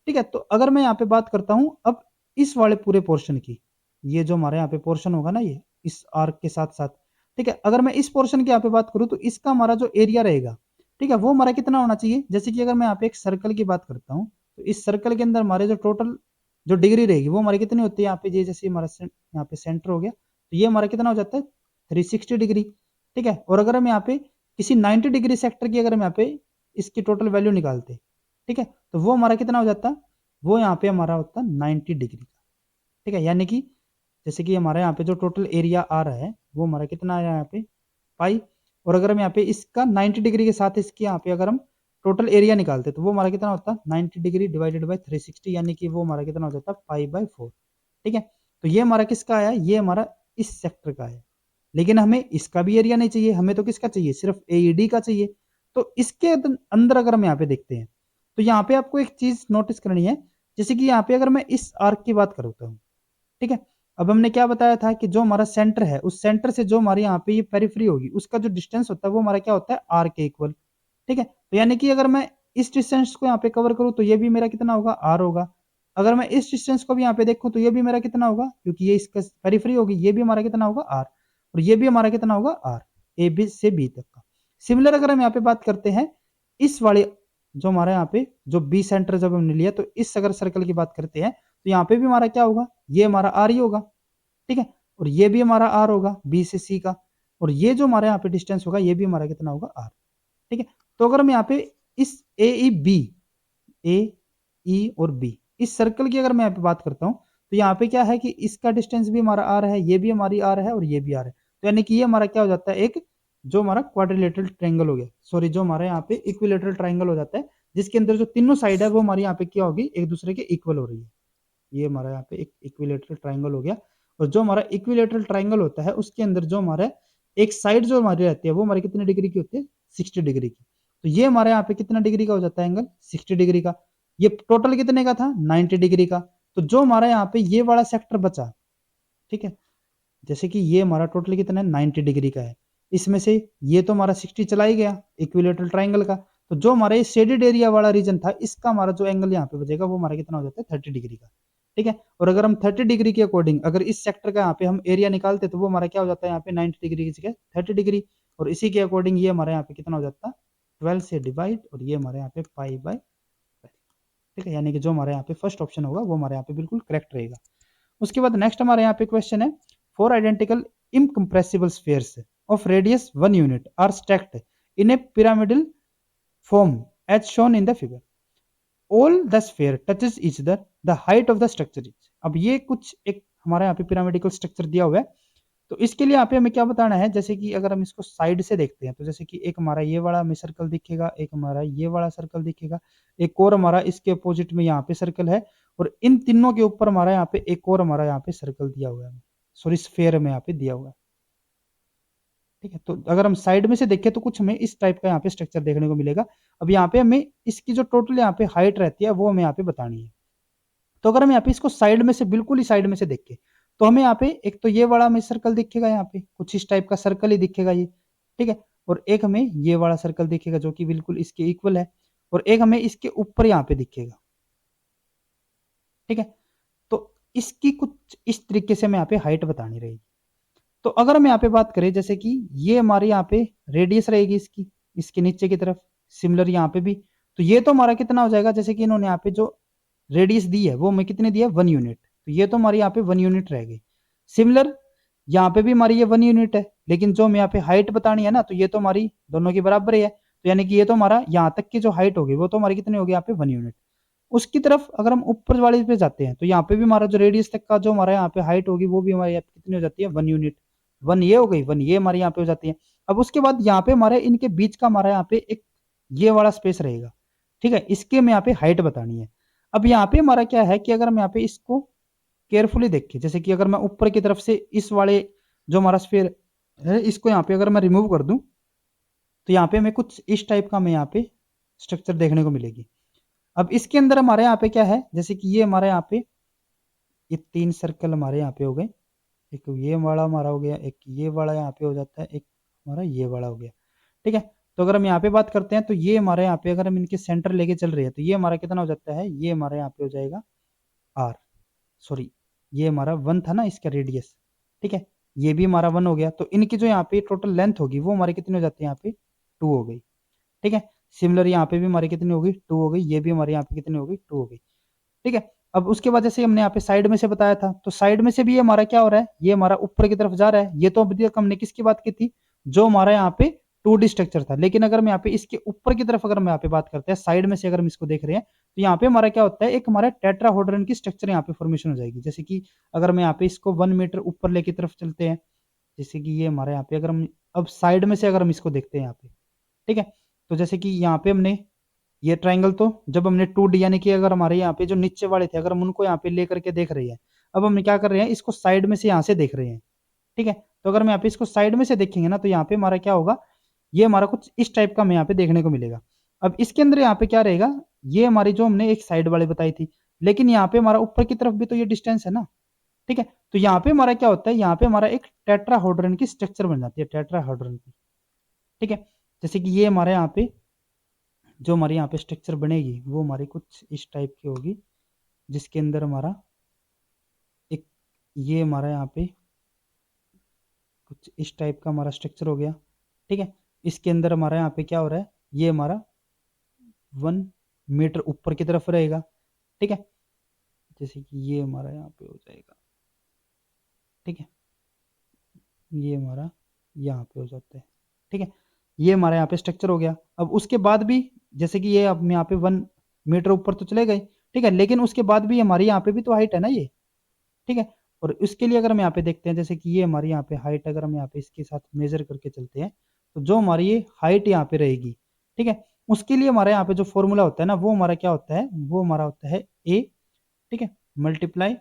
ठीक है। तो अगर मैं यहाँ पे बात करता हूं अब इस वाले पूरे पोर्शन की, ये जो हमारे यहाँ पे पोर्शन होगा ना ये इस आर्क के साथ साथ, ठीक है, अगर मैं इस पोर्शन की यहाँ पे बात करूं तो इसका हमारा जो एरिया रहेगा, ठीक है, वो हमारा कितना होना चाहिए। जैसे कि अगर मैं यहाँ पे एक सर्कल की बात करता हूँ तो इस सर्कल के अंदर हमारे जो टोटल जो डिग्री रहेगी वो हमारी कितनी होती है, यहाँ पे ये जैसे हमारा यहाँ पे सेंटर हो गया तो ये हमारा कितना हो जाता है 360 डिग्री, ठीक है। और अगर हम यहाँ पे किसी 90 डिग्री सेक्टर की अगर हम यहाँ पे इसकी टोटल वैल्यू निकालते, ठीक है, तो वो हमारा कितना हो जाता, वो यहाँ पे हमारा होता 90 डिग्री का, ठीक है। यानी कि जैसे कि हमारे यहाँ पे जो टोटल एरिया आ रहा है वो हमारा कितना आया यहाँ पे पाई, और अगर हम यहाँ पे इसका 90 डिग्री के साथ इसके यहाँ पे अगर हम टोटल एरिया निकालते तो वो हमारा कितना होता 90 डिग्री डिवाइडेड बाई 360, यानी कि वो हमारा कितना हो जाता पाई बाई 4, ठीक है। तो ये हमारा किसका आया, ये हमारा इस सेक्टर का है, लेकिन हमें इसका भी एरिया नहीं चाहिए, हमें तो किसका चाहिए, सिर्फ एईडी का चाहिए। तो इसके अंदर अगर हम यहाँ पे देखते हैं तो यहाँ पे आपको एक चीज नोटिस करनी है, जैसे कि यहाँ पे अगर मैं इस आर्क की बात करता हूँ, ठीक है, अब हमने क्या बताया था कि जो हमारा सेंटर है उस सेंटर से जो हमारे यहाँ पे ये पेरिफेरी होगी उसका जो डिस्टेंस होता है वो हमारा क्या होता है आर के इक्वल, ठीक है। तो यानी कि अगर मैं इस डिस्टेंस को यहाँ पे कवर करूँ तो ये भी मेरा कितना होगा आर होगा, अगर मैं इस डिस्टेंस को भी यहाँ पे देखूँ तो ये भी मेरा कितना होगा, क्योंकि ये इसका पेरिफेरी होगी, ये भी हमारा कितना होगा आर, और ये भी हमारा कितना होगा आर, ए बी से बी तक का। सिमिलर अगर हम यहाँ पे बात करते हैं इस वाले जो हमारे यहाँ पे जो बी सेंटर जब हमने लिया तो इस अगर सर्कल की बात करते हैं तो यहाँ पे भी हमारा क्या होगा, ये हमारा आर ही होगा, ठीक है, और ये भी हमारा आर होगा बी से सी का, और ये जो हमारे यहाँ पे डिस्टेंस होगा ये भी हमारा कितना होगा आर, ठीक है। तो अगर हम यहाँ पे इस ए ई बी, ए ई और बी इस सर्कल की अगर मैं यहाँ पे बात करता हूँ तो यहाँ पे क्या है कि इसका डिस्टेंस भी हमारा आर है, ये भी हमारी आर है और ये भी आर है, तो यानी कि ये हमारा क्या हो जाता है एक जो हमारा क्वाड्रिलेटरल ट्रायंगल हो गया, सॉरी जो हमारे यहाँ पे इक्विलेटरल ट्रायंगल हो जाता है, जिसके अंदर जो तीनों साइड है वो हमारे यहाँ पे क्या होगी एक दूसरे के इक्वल हो रही है। ये हमारा यहाँ पे एक इक्विलेटरल ट्रायंगल हो गया, और जो हमारा इक्विलेटरल ट्रायंगल होता है उसके अंदर जो हमारा एक साइड जो हमारी रहती है वो हमारी कितने डिग्री की होती है 60 डिग्री की, तो ये हमारे यहाँ पे कितना डिग्री का हो जाता है एंगल 60 डिग्री का। ये टोटल कितने का था 90 डिग्री का, तो जो हमारा यहाँ पे ये वाला सेक्टर बचा, ठीक है, जैसे कि ये हमारा टोटल कितना है 90 डिग्री का है, इसमें से ये तो हमारा 60 चला ही गया इक्विलेटरल ट्राइंगल का, तो जो हमारा ये शेडेड एरिया वाला रीजन था इसका हमारा जो एंगल यहाँ पे बचेगा वो हमारा कितना हो जाता है 30 डिग्री का। ठीक है, और अगर हम 30 डिग्री के अकॉर्डिंग अगर इस सेक्टर का यहाँ पे हम एरिया निकालते तो वो हमारा क्या हो जाता है यहाँ पे 90 डिग्री की जगह 30 डिग्री, और इसी के अकॉर्डिंग ये हमारे यहाँ पे कितना हो जाता है 12 से डिवाइड, और ये हमारे यहाँ पे पाई बाय, ठीक है, यानी कि जो हमारे यहाँ पे फर्स्ट ऑप्शन होगा वो हमारे यहाँ पे बिल्कुल करेक्ट रहेगा। उसके बाद नेक्स्ट हमारे यहाँ पे क्वेश्चन है, 4 identical incompressible spheres of radius 1 unit are stacked in a pyramidal form as shown in the figure, all the sphere touches each other, the height of the structure is. अब ये कुछ एक हमारे यहाँ पे पिरामिडिकल स्ट्रक्चर दिया हुआ है, तो इसके लिए यहाँ पे हमें क्या बताना है, जैसे कि अगर हम इसको साइड से देखते हैं तो जैसे कि एक हमारा ये वाला हमें सर्कल दिखेगा, एक हमारा ये वाला सर्कल दिखेगा, एक और हमारा इसके अपोजिट में यहाँ पे सर्कल है, और इन तीनों के ऊपर हमारा यहाँ पे एक और हमारा यहाँ पे सर्कल दिया हुआ है, सॉरी स्फेयर में यहाँ पे दिया हुआ है। ठीक है, तो अगर हम साइड में से देखें तो कुछ हमें इस टाइप का यहाँ पे स्ट्रक्चर देखने को मिलेगा। अब यहाँ पे हमें इसकी जो टोटल यहाँ पे हाइट रहती है वो हमें यहाँ पे बतानी है। तो अगर हम यहाँ पे इसको साइड में से बिल्कुल ही साइड में से देखें तो हमें यहाँ पे एक तो ये वाला हमें सर्कल दिखेगा, यहाँ पे कुछ इस टाइप का सर्कल ही दिखेगा ये, ठीक है, और एक हमें ये वाला सर्कल दिखेगा जो कि बिल्कुल इसके इक्वल है, और एक हमें इसके ऊपर यहाँ पे दिखेगा। ठीक है, तो इसकी कुछ इस तरीके से हमें यहाँ पे हाइट बतानी रहेगी। तो अगर हम यहाँ पे बात करें जैसे कि ये हमारे यहाँ पे रेडियस रहेगी इसकी, इसके नीचे की तरफ, सिमिलर यहाँ पे भी, तो ये तो हमारा कितना हो जाएगा, जैसे कि इन्होंने यहाँ पे जो रेडियस दी है वो हमें कितनी दी है 1 यूनिट, तो ये तो हमारी यहाँ पे 1 यूनिट रह गई। सिमिलर यहाँ पे भी हमारी ये 1 यूनिट है, लेकिन जो हमें यहाँ पे हाइट बतानी है ना, तो ये तो हमारी दोनों की बराबर ही है, तो यानी कि ये तो हमारा यहाँ तक की जो हाइट होगी वो तो हमारी कितनी होगी यहाँ पे 1 यूनिट। उसकी तरफ अगर हम ऊपर वाले पे जाते हैं तो यहाँ पे भी हमारा जो रेडियस तक का जो हमारा यहाँ पे हाइट होगी वो भी हमारे यहाँ पे कितनी हो जाती है 1 यूनिट, 1 ये हो गई, 1 ये हमारे यहाँ पे हो जाती है। अब उसके बाद यहाँ पे हमारे इनके बीच का हमारा यहाँ पे एक ये वाला स्पेस रहेगा, ठीक है, इसके हमें यहाँ पे हाइट बतानी है। अब यहाँ पे हमारा क्या है कि अगर हम यहाँ पे इसको केयरफुली देखें, जैसे कि अगर मैं ऊपर की तरफ से इस वाले जो हमारा स्फीयर है इसको यहाँ पे अगर मैं रिमूव कर दूं तो यहाँ पे हमें कुछ इस टाइप का हमें यहाँ पे स्ट्रक्चर देखने को मिलेगी। अब इसके अंदर हमारे यहाँ पे क्या है, जैसे कि ये हमारे यहाँ पे ये 3 सर्कल हमारे यहाँ पे हो गए, एक ये वाला हमारा हो गया, एक ये वाला यहाँ पे हो जाता है, एक हमारा ये वाला हो गया। ठीक है, तो अगर हम यहाँ पे बात करते हैं तो ये हमारे यहाँ पे अगर हम इनके सेंटर लेके चल रहे हैं तो ये हमारा कितना हो जाता है, ये हमारे यहाँ पे हो जाएगा आर, सॉरी ये हमारा 1 था ना इसका रेडियस, ठीक है, ये भी हमारा 1 हो गया, तो इनकी जो यहाँ पे टोटल लेंथ होगी वो हमारी कितनी हो जाती है यहाँ पे 2 हो गई। ठीक है, सिमिलर यहाँ पे भी हमारी कितनी हो गई 2 हो गई, ये भी हमारे यहाँ पे कितनी हो गई 2 हो गई। ठीक है, अब उसके बाद जैसे हमने यहाँ पे साइड में से बताया था, तो साइड में से भी ये हमारा क्या हो रहा है, ये हमारा ऊपर की तरफ जा रहा है। ये तो अभी तक हमने किसकी बात की थी, जो हमारा यहाँ पे 2D स्ट्रक्चर था, लेकिन अगर हम यहाँ पे इसके ऊपर की तरफ अगर हम यहाँ पे बात करते हैं साइड में से अगर हम इसको देख रहे हैं तो यहाँ पे हमारा क्या होता है, एक हमारा टेट्राहेड्रन की स्ट्रक्चर यहाँ पे फॉर्मेशन हो जाएगी। जैसे कि अगर हम यहाँ पे इसको 1 मीटर ऊपर लेके तरफ चलते हैं, जैसे कि ये हमारा यहाँ पे अगर हम अब साइड में से अगर हम इसको देखते हैं यहाँ पे, ठीक है, तो जैसे कि यहाँ पे हमने ये ट्राइंगल तो जब हमने 2D यानी कि अगर हमारे यहाँ पे जो नीचे वाले थे अगर हम उनको यहाँ पे लेकर के देख रहे हैं, अब हम क्या कर रहे हैं इसको साइड में से यहाँ से देख रहे हैं। ठीक है, तो अगर हम यहाँ पे इसको साइड में से देखेंगे ना तो यहाँ पे हमारा क्या होगा, ये हमारा कुछ इस टाइप का हमें यहाँ पे देखने को मिलेगा। अब इसके अंदर यहाँ पे क्या रहेगा, ये हमारी जो हमने एक साइड वाले बताई थी, लेकिन यहाँ पे हमारा ऊपर की तरफ भी तो ये डिस्टेंस है ना। ठीक है, तो यहाँ पे हमारा क्या होता है, यहाँ पे हमारा एक टेट्राहेड्रन की स्ट्रक्चर बन जाती है, टेट्राहेड्रन की। ठीक है, जैसे कि ये हमारे यहाँ पे जो हमारे यहाँ पे स्ट्रक्चर बनेगी वो हमारी कुछ इस टाइप की होगी, जिसके अंदर हमारा एक ये हमारा यहाँ पे कुछ इस टाइप का हमारा स्ट्रक्चर हो गया। ठीक है, इसके अंदर हमारा यहाँ पे क्या हो रहा है, ये हमारा 1 मीटर ऊपर की तरफ रहेगा। ठीक है, जैसे कि ये हमारा यहाँ पे हो जाएगा। ठीक है, ये हमारा यहाँ पे हो जाता है। ठीक है, ये हमारा यहाँ पे स्ट्रक्चर हो गया। अब उसके बाद भी जैसे कि ये अब यहाँ पे 1 मीटर ऊपर तो चले गए, ठीक है, लेकिन उसके बाद भी हमारी यहाँ पे भी तो हाइट है ना ये। ठीक है, और उसके लिए अगर हम यहाँ पे देखते हैं जैसे कि ये हमारी यहाँ पे हाइट अगर हम यहाँ पे इसके साथ मेजर करके चलते हैं तो जो हमारी ये हाइट यहाँ पे रहेगी, ठीक है, उसके लिए हमारे यहाँ पे जो फॉर्मूला होता है ना वो हमारा क्या होता है, वो हमारा होता है a, ठीक है, मल्टीप्लाई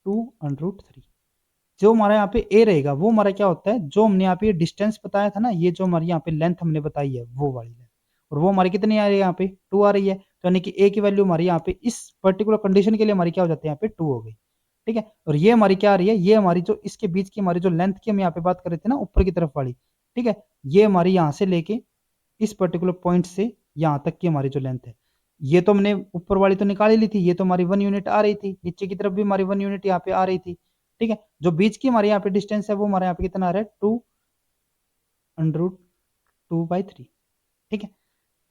2√3। जो हमारा यहाँ पे ए रहेगा वो हमारा क्या होता है, जो हमने यहाँ पे डिस्टेंस बताया था ना, ये जो हमारी यहाँ पे लेंथ हमने बताई है वो वाली लेंथ, और वो हमारी कितनी आ रही है यहाँ पे 2 आ रही है, तो यानी कि ए की वैल्यू हमारी यहाँ पे इस पर्टिकुलर कंडीशन के लिए हमारी क्या हो जाती है यहाँ पे 2 हो गई। ठीक है। और ये हमारी क्या आ रही है, ये हमारी जो इसके बीच की हमारी जो लेंथ की हम यहाँ पे बात कर रहे थे ना ऊपर की तरफ वाली, ठीक है, ये हमारी यहाँ से लेके इस पर्टिकुलर पॉइंट से यहाँ तक की हमारी जो लेंथ है, ये तो हमने ऊपर वाली तो निकाल ही ली थी, ये तो हमारी 1 यूनिट आ रही थी, नीचे की तरफ भी हमारी 1 यूनिट यहाँ पे आ रही थी, ठीक है। जो बीच की हमारे यहाँ पे डिस्टेंस है वो हमारे यहाँ पे कितना आ रहा है, 2√2/3, ठीक है।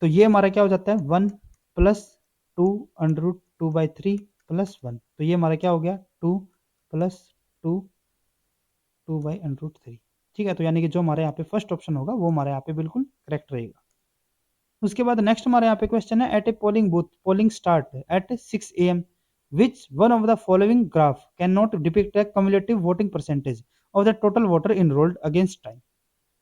तो ये हमारा क्या हो जाता है, 1 प्लस 2√2/3 प्लस 1, तो ये हमारा क्या हो गया, 2 प्लस 2/√3, ठीक है। तो यानी कि जो हमारे यहाँ पे फर्स्ट ऑप्शन होगा वो हमारे यहाँ पे बिल्कुल करेक्ट रहेगा। उसके बाद नेक्स्ट हमारे यहाँ पे क्वेश्चन है, at a polling booth polling start at 6 AM, which one of the following graph can not depict the cumulative voting percentage of the total voter enrolled against time.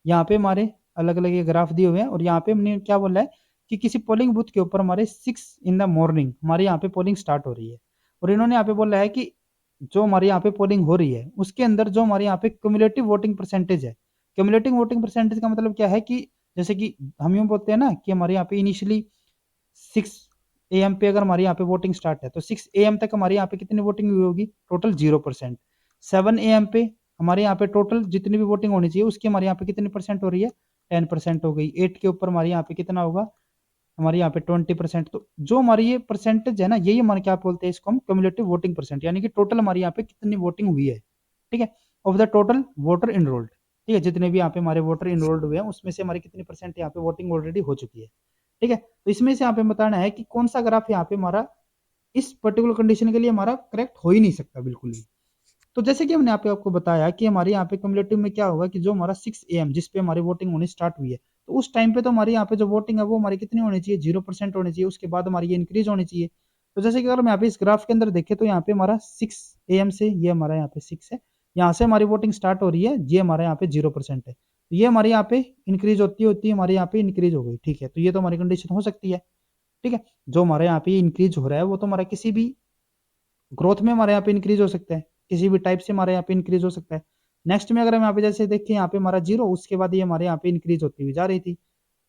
यहाँ पे हमारे अलग अलग ये ग्राफ दिए हुए हैं और यहाँ पे हमने क्या बोला है कि किसी पोलिंग बूथ के ऊपर हमारे 6 इन द मॉर्निंग हमारे यहाँ पे पोलिंग स्टार्ट हो रही है, और इन्होंने यहाँ पे बोला है कि जो हमारे यहाँ पे पोलिंग हो रही है उसके अंदर जो हमारे यहाँ पे क्यूमुलेटिव वोटिंग परसेंटेज है, क्यूमुलेटिव वोटिंग परसेंटेज का मतलब क्या है कि जैसे कि हम यूँ बोलते हैं ना कि हमारे यहाँ पे इनिशियली 6 AM पे अगर हमारे यहाँ पे वोटिंग स्टार्ट है तो 6 AM तक हमारे यहाँ पे कितनी वोटिंग हुई होगी, टोटल 0%। 7 AM पे हमारे यहाँ पे टोटल जितनी भी वोटिंग होनी चाहिए उसकी हमारे यहाँ पे कितनी परसेंट हो रही है, 10% हो गई। 8 के ऊपर हमारे यहाँ पे कितना होगा, हमारे यहाँ पे 20%। तो जो हमारी ये परसेंटेज है ना, यही हमारे क्या बोलते हैं, इसको हम क्यूमुलेटिव वोटिंग परसेंट, यानी कि टोटल हमारे यहाँ पे कितनी वोटिंग हुई है, ठीक है, of the total voter enrolled, ठीक है, जितने भी यहाँ पे हमारे वोटर इनरोल्ड हुए हैं उसमें से हमारी कितनी परसेंट यहाँ पे वोटिंग ऑलरेडी हो चुकी है, ठीक है। तो इसमें से यहाँ पे बताना है कि कौन सा ग्राफ यहाँ पे हमारा इस पर्टिकुलर कंडीशन के लिए हमारा करेक्ट हो ही नहीं सकता बिल्कुल भी। तो जैसे कि हमने यहाँ पे आपको बताया कि हमारे यहाँ पे कम्युलेटिव में क्या होगा कि जो हमारा 6 AM जिस पे हमारी वोटिंग होनी स्टार्ट हुई है, तो उस टाइम पे तो हमारे यहाँ पे जो वोटिंग है वो हमारी कितनी होनी चाहिए, 0% होनी चाहिए, उसके बाद हमारी ये इंक्रीज होनी चाहिए। तो जैसे कि अगर हम यहाँ पे इस ग्राफ के अंदर देखें तो यहाँ पे हमारा 6 AM से ये हमारा यहाँ पे 6 है, यहाँ से हमारी वोटिंग स्टार्ट हो रही है, ये हमारे यहाँ पे 0% है, तो ये हमारे यहाँ पे इंक्रीज होती होती है हमारे यहाँ पे इंक्रीज हो गई, ठीक है। तो ये तो हमारी कंडीशन हो सकती है, ठीक है। जो हमारे यहाँ पे इंक्रीज हो रहा है वो तो हमारा किसी भी ग्रोथ में हमारे यहाँ पे इंक्रीज हो सकता है, किसी भी टाइप से हमारे यहाँ पे इंक्रीज हो सकता है। नेक्स्ट में अगर हम यहाँ पे जैसे देखिए यहाँ पे हमारा 0, उसके बाद ये हमारे यहाँ पे इंक्रीज होती हुई जा रही थी,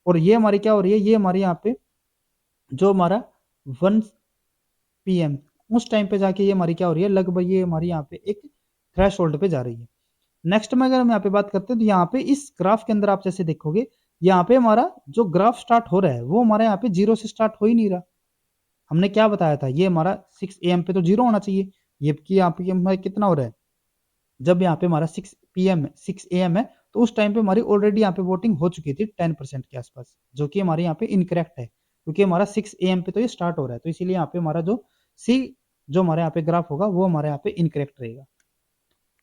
और ये हमारी क्या हो रही है, ये हमारे यहाँ पे जो हमारा 1 PM उस टाइम पे जाके ये हमारी क्या हो रही है, लगभग ये हमारी यहाँ पे एक थ्रेश होल्ड पे जा रही है। नेक्स्ट में अगर हम यहाँ पे बात करते हैं तो यहाँ पे इस ग्राफ के अंदर आप जैसे देखोगे यहाँ पे हमारा जो ग्राफ स्टार्ट हो रहा है वो हमारे यहाँ पे 0 से स्टार्ट हो ही नहीं रहा। हमने क्या बताया था, ये हमारा 6 AM पे तो 0 होना चाहिए, ये कि यहाँ पे हमारा कितना हो रहा है, जब यहाँ पे हमारा 6 AM है तो उस टाइम पे हमारी ऑलरेडी यहाँ पे वोटिंग हो चुकी थी 10% के आसपास, जो कि हमारे यहाँ पे इनकरेक्ट है, क्योंकि हमारा 6 AM पे तो ये स्टार्ट हो रहा है, तो इसीलिए यहाँ पे हमारा जो सी जो हमारे यहाँ पे ग्राफ होगा वो हमारे यहाँ पे इनकरेक्ट रहेगा।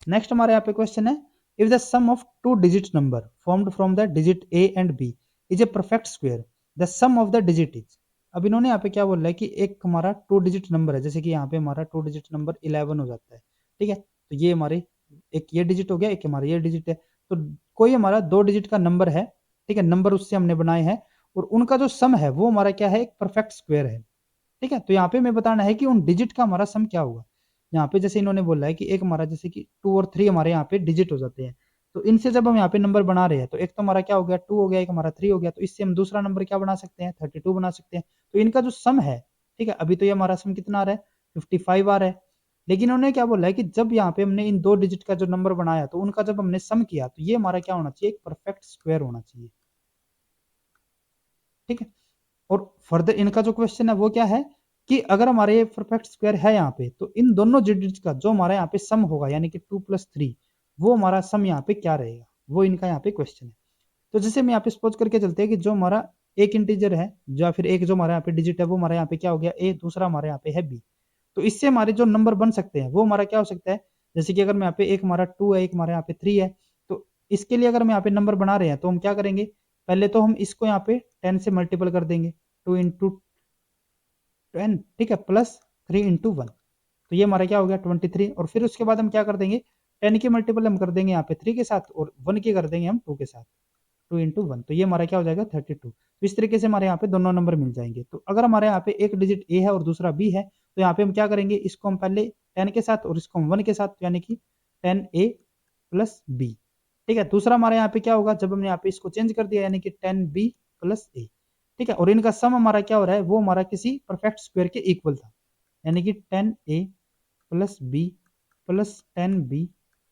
नेक्स्ट हमारे यहाँ पे क्वेश्चन है, if the sum of two digit number formed from the digit A and B is a perfect square, the sum of the digit is. अब इन्होंने यहाँ पे क्या बोल रहा है कि एक हमारा 2 डिजिट नंबर है, जैसे कि यहाँ पे हमारा 2 डिजिट नंबर 11 हो जाता है, ठीक है। तो ये हमारे एक ये डिजिट हो गया, एक हमारा ये डिजिट है, तो कोई हमारा 2 डिजिट का नंबर है, ठीक है, नंबर उससे हमने बनाए हैं और उनका जो सम है वो हमारा क्या है, एक परफेक्ट स्क्वायर है, ठीक है। तो यहाँ पे हमें बताना है कि उन डिजिट का हमारा सम क्या होगा। यहाँ पे जैसे इन्होंने बोला है कि एक हमारा जैसे कि 2 और 3 हमारे यहाँ पे डिजिट हो जाते हैं, तो इनसे जब हम यहाँ पे नंबर बना रहे हैं तो एक तो हमारा क्या हो गया 2 हो गया, एक हमारा 3 हो गया, तो इससे हम दूसरा नंबर क्या बना सकते हैं, 32 बना सकते हैं। तो इनका जो सम है, ठीक है, अभी तो ये हमारा सम कितना आ रहा है, 55 आ रहा है, लेकिन उन्होंने क्या बोला है कि जब यहाँ पे हमने इन 2 डिजिट का जो नंबर बनाया तो उनका जब हमने सम किया तो ये हमारा क्या होना चाहिए, एक परफेक्ट स्क्वायर होना चाहिए, ठीक है। और फर्दर इनका जो क्वेश्चन है वो क्या है कि अगर हमारे परफेक्ट स्क्वायर है यहाँ पे तो इन दोनों डिजिट्स का जो हमारा यहाँ पे सम होगा यानी कि 2+3 वो हमारा सम यहाँ पे क्या रहेगा, वो इनका यहाँ पे क्वेश्चन है। तो जैसे हम यहाँ पे सपोज करके चलते हैं कि जो हमारा एक इंटीजर है या फिर एक जो हमारे यहाँ पे डिजिट है वो हमारे यहाँ पे क्या हो गया A, दूसरा हमारे यहाँ पे है B, तो इससे हमारे जो नंबर बन सकते हैं वो हमारा क्या हो सकता है, जैसे कि अगर मैं यहाँ पे एक हमारा 2 है, एक हमारे यहाँ पे 3 है, तो इसके लिए अगर हम यहाँ पे नंबर बना रहे हैं तो हम क्या करेंगे, पहले तो हम इसको यहाँ पे 10 से मल्टीपल कर देंगे, 2 × 10, ठीक है, प्लस 3 × 1, तो ये हमारा क्या हो गया 23, और फिर उसके बाद हम क्या कर देंगे 10 की मल्टीपल हम कर देंगे यहाँ पे 3 के साथ और 1 की कर देंगे हम 2 के साथ, 2 × 1, तो ये हमारा क्या हो जाएगा 32। तो इस तरीके से हमारे यहाँ पे दोनों नंबर मिल जाएंगे। तो अगर हमारे यहाँ पे एक डिजिट A है और दूसरा B है तो यहाँ पे हम क्या करेंगे, इसको हम पहले 10 के साथ और इसको हम 1 के साथ, यानी कि 10A + B, ठीक है। दूसरा हमारे यहाँ पे क्या होगा, जब हमने यहाँ पे इसको चेंज कर दिया यानी कि 10B + A, ठीक है, और इनका सम हमारा क्या हो रहा है, वो हमारा किसी परफेक्ट स्क्वायर के इक्वल था, यानी कि 10A + B plus 10b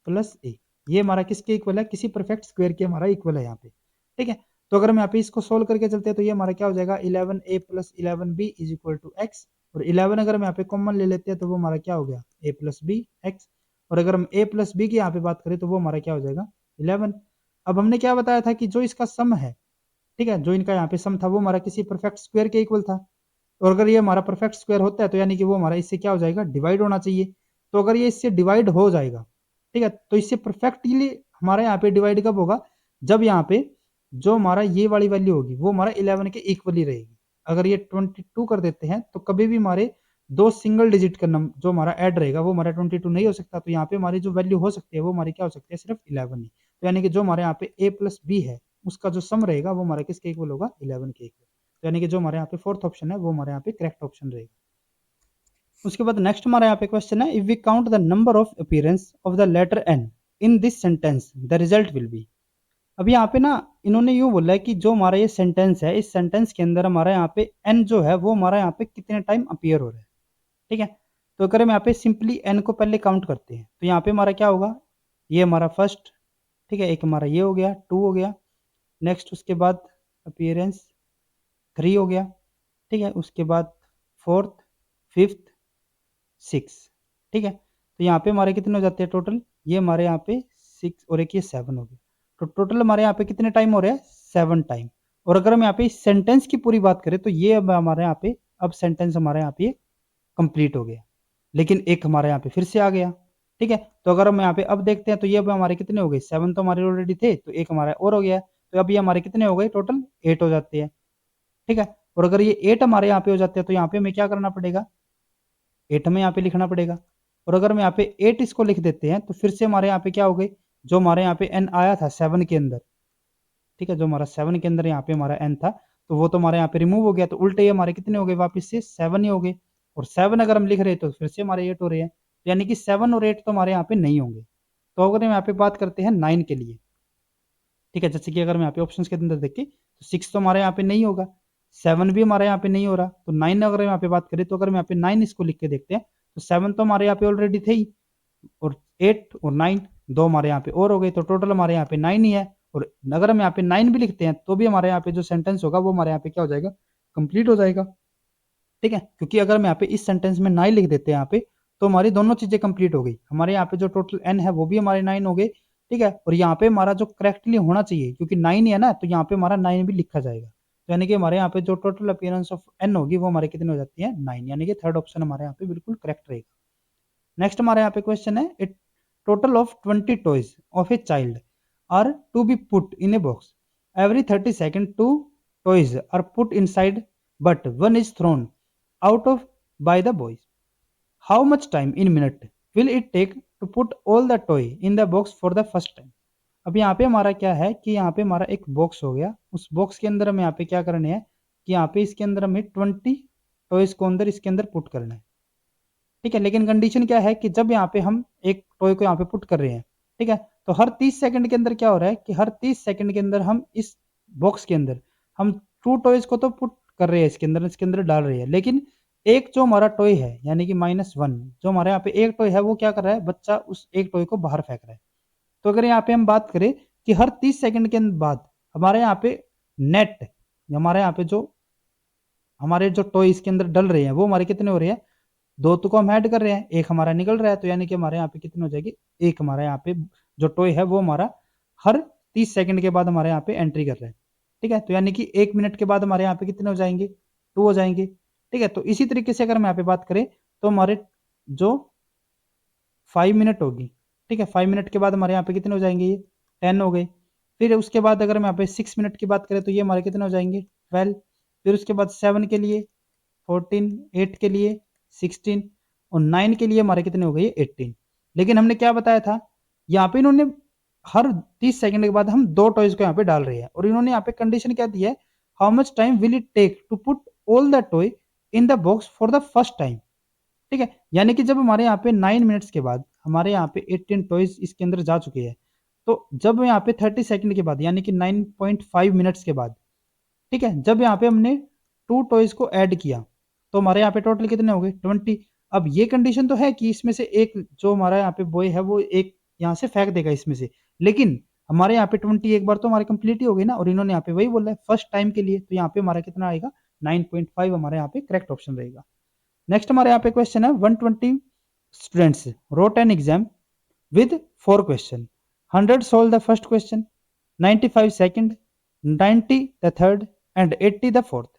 plus a, ये हमारा किसके इक्वल है, किसी परफेक्ट स्क्वायर के हमारा इक्वल है यहाँ पे, ठीक है। तो अगर हम यहाँ पे इसको सोल्व करके चलते हैं तो ये हमारा क्या हो जाएगा 11a plus 11b is equal to X, और 11 अगर हम यहाँ पे कॉमन ले लेते हैं तो वो हमारा क्या हो गया a प्लस बी एक्स, और अगर हम a प्लस बी की यहाँ पे बात करें तो वो हमारा क्या हो जाएगा 11। अब हमने क्या बताया था कि जो इसका सम है, ठीक है, जो इनका यहाँ पे सम था वो हमारा किसी परफेक्ट स्क्वायर के इक्वल था, और अगर ये हमारा परफेक्ट स्क्वायर होता है तो यानी कि वो हमारा इससे क्या हो जाएगा डिवाइड होना चाहिए। तो अगर ये इससे डिवाइड हो जाएगा, ठीक है, तो इससे परफेक्टली हमारा यहाँ पे डिवाइड कब होगा, जब यहाँ पे जो हमारा ये वाली वैल्यू होगी वो हमारा 11 के इक्वल ही रहेगी। अगर ये 22 कर देते हैं तो कभी भी हमारे दो सिंगल डिजिट का नंबर जो हमारा ऐड रहेगा वो हमारा 22 नहीं हो सकता, तो यहाँ पे हमारी जो वैल्यू हो सकती है वो हमारी क्या हो सकती है सिर्फ 11 ही। तो यानी कि जो हमारे यहाँ पे a प्लस बी है उसका जो सम रहेगा वो हमारा किसके इक्वल होगा 11 के इक्वल। तो यानी कि जो हमारे यहाँ पे फोर्थ ऑप्शन है वो हमारे यहाँ पे करेक्ट ऑप्शन रहेगा। उसके बाद नेक्स्ट हमारा यहाँ पे क्वेश्चन है, if we count the number of appearance of the letter N in this sentence the result will be. अब यहाँ पे ना इन्होंने यूं बोला है कि जो हमारा ये सेंटेंस है इस सेंटेंस के अंदर हमारा यहाँ पे एन जो है वो हमारा यहाँ पे कितने टाइम अपीयर हो रहा है, ठीक है। तो अगर हम यहाँ पे सिंपली एन को पहले काउंट करते हैं तो यहाँ पे हमारा क्या होगा, ये हमारा फर्स्ट, ठीक है, एक हमारा ये हो गया 2 हो गया, नेक्स्ट उसके बाद अपीयरेंस 3 हो गया, ठीक है, उसके बाद फोर्थ, फिफ्थ, 6, ठीक है। तो यहाँ पे हमारे कितने हो जाते हैं टोटल, ये हमारे यहाँ पे 6 और एक ये 7 हो गया, तो टोटल हमारे यहाँ पे कितने टाइम हो रहे हैं 7 टाइम। और अगर हम यहाँ पे सेंटेंस की पूरी बात करें तो ये अब हमारे यहाँ पे अब सेंटेंस हमारे यहाँ पे कंप्लीट हो गया, लेकिन एक हमारे यहाँ पे फिर से आ गया, ठीक है। तो अगर हम यहाँ पे अब देखते हैं तो ये अब हमारे कितने हो गए 7 तो हमारे ऑलरेडी थे, तो एक हमारा और हो गया, तो अब ये हमारे कितने हो गए टोटल 8 हो जाते हैं, ठीक है। और अगर ये 8 हमारे यहाँ पे हो जाते हैं तो यहाँ पे हमें क्या करना पड़ेगा 8 हमें यहाँ पे लिखना पड़ेगा, और अगर हम यहाँ पे 8 इसको लिख देते हैं तो फिर से हमारे यहाँ पे क्या हो गए, जो हमारे यहाँ पे एन आया था 7 के अंदर, ठीक है, जो हमारा 7 के अंदर यहाँ पे हमारा एन था तो वो तो हमारे यहाँ पे रिमूव हो गया, तो उल्टे ये हमारे कितने हो गए वापस से 7 ही हो गए, और 7 अगर हम लिख रहे हैं तो फिर से हमारे 8 हो रहे हैं, यानी कि 7 और 8 तो हमारे यहाँ पे नहीं होंगे। तो अगर हम यहाँ पे बात करते हैं 9 के लिए, ठीक है, जैसे कि अगर हम यहाँ पे ऑप्शंस के अंदर देखें तो 6 तो हमारे यहाँ पे नहीं होगा, 7 भी हमारे यहाँ पे नहीं हो रहा, तो 9 अगर हम यहाँ पे बात करें तो अगर हम यहाँ पे 9 इसको लिख के देखते हैं तो 7 तो हमारे यहाँ पे ऑलरेडी थे ही, और 8 और 9 दो हमारे यहाँ पे और हो गए, तो टोटल हमारे यहाँ पे 9 ही है। और अगर हम यहाँ पे 9 भी लिखते हैं तो भी हमारे यहाँ पे जो सेंटेंस होगा वो हमारे यहाँ पे क्या हो जाएगा कंप्लीट हो जाएगा, ठीक है, क्योंकि अगर हम यहाँ पे इस सेंटेंस में 9 लिख देते हैं यहाँ पे तो हमारी दोनों चीजें कंप्लीट हो गई, हमारे यहाँ पे जो टोटल एन है वो भी हमारे 9 हो गए, ठीक है। और यहाँ पे हमारा जो करेक्टली होना चाहिए क्योंकि 9 है ना, तो यहाँ पे हमारा 9 भी लिखा जाएगा, तो यानी कि हमारे यहाँ पे जो टोटल अपीयरेंस ऑफ एन होगी वो हमारे कितने हो जाती है 9, यानी कि थर्ड ऑप्शन हमारे यहाँ पे बिल्कुल करेक्ट रहेगा। नेक्स्ट हमारे यहाँ पे क्वेश्चन है, it total of 20 toys of a child are to be put in a box, every 30 second 2 toys are put inside but one is thrown out of by the boys. How much time in minute will it take to put all the toy in the box for the first time? अब यहाँ पे हमारा क्या है कि यहाँ पे हमारा एक बॉक्स हो गया, उस बॉक्स के अंदर हमें यहाँ पे क्या करने हैं कि यहाँ पे इसके अंदर हमें 20 टॉयज को अंदर इसके अंदर पुट करना है, ठीक है। लेकिन कंडीशन क्या है कि जब यहाँ पे हम एक टॉय को यहाँ पे पुट कर रहे हैं, ठीक है, तो हर 30 सेकंड के अंदर क्या हो रहा है कि हर 30 सेकंड के अंदर हम इस बॉक्स के अंदर हम 2 टॉयज को तो पुट कर रहे हैं इसके अंदर डाल रहे हैं, लेकिन एक जो हमारा टॉय है यानी कि -1 जो हमारे यहाँ पे एक टॉय है वो क्या कर रहा है, बच्चा उस एक टॉय को बाहर फेंक रहा है। तो अगर यहाँ पे हम बात करें कि हर 30 सेकंड के बाद हमारे यहाँ पे नेट हमारे यहाँ पे जो हमारे जो टॉय इसके अंदर डल रहे हैं वो हमारे कितने हो रहे हैं, 2 तो को हम ऐड कर रहे हैं, एक हमारा निकल रहा है, तो यानी कि हमारे यहाँ पे कितने हो जाएगी, एक हमारे यहाँ पे जो टॉय है वो हमारा हर 30 सेकंड के बाद हमारे यहाँ पे एंट्री कर रहा है, ठीक है। तो यानी कि 1 मिनट के बाद हमारे यहाँ पे कितने हो जाएंगे 2 हो जाएंगे, ठीक है। तो इसी तरीके से अगर हम यहाँ पे बात करें तो हमारे जो 5 मिनट होगी, ठीक है, 5 मिनट के बाद हमारे यहाँ पे कितने हो जाएंगे ये 10 हो गए, फिर उसके बाद अगर हम यहाँ पे 6 मिनट की बात करें तो ये हमारे कितने हो जाएंगे 12, फिर उसके बाद 7 के लिए 14, 8 के लिए 16 और 9 के लिए हमारे कितने हो गए 18। लेकिन हमने क्या बताया था, यहाँ पे इन्होंने हर 30 सेकंड के बाद हम 2 टॉयज को यहाँ पे डाल रहे हैं, और इन्होंने यहाँ पे कंडीशन क्या दी है, how much time will it take to put all the toy in the box for the first time, ठीक है। यानी कि जब हमारे यहाँ पे 9 मिनट्स के बाद हमारे यहाँ पे 18 टॉयज इसके अंदर जा चुके हैं, तो जब यहाँ पे 30 सेकंड के बाद यानी कि 9.5 मिनट्स के बाद, ठीक है, जब यहाँ पे हमने 2 टॉयज को ऐड किया तो हमारे यहाँ पे टोटल कितने हो गए 20। अब ये कंडीशन तो है कि इसमें से एक जो हमारा यहाँ पे बॉय है वो एक यहाँ से फेंक देगा इसमें से, लेकिन हमारे यहाँ पे 20 एक बार तो हमारे कंप्लीट ही हो गई ना, और इन्होंने यहाँ पे वही बोला है फर्स्ट टाइम के लिए, तो यहाँ पे हमारा कितना आएगा 9.5 हमारे यहाँ पे करेक्ट ऑप्शन रहेगा। नेक्स्ट हमारे यहाँ पे क्वेश्चन है 120 students wrote an exam with 4 question, 100 solve the first question, 95 second, 90 the third and 80 the fourth.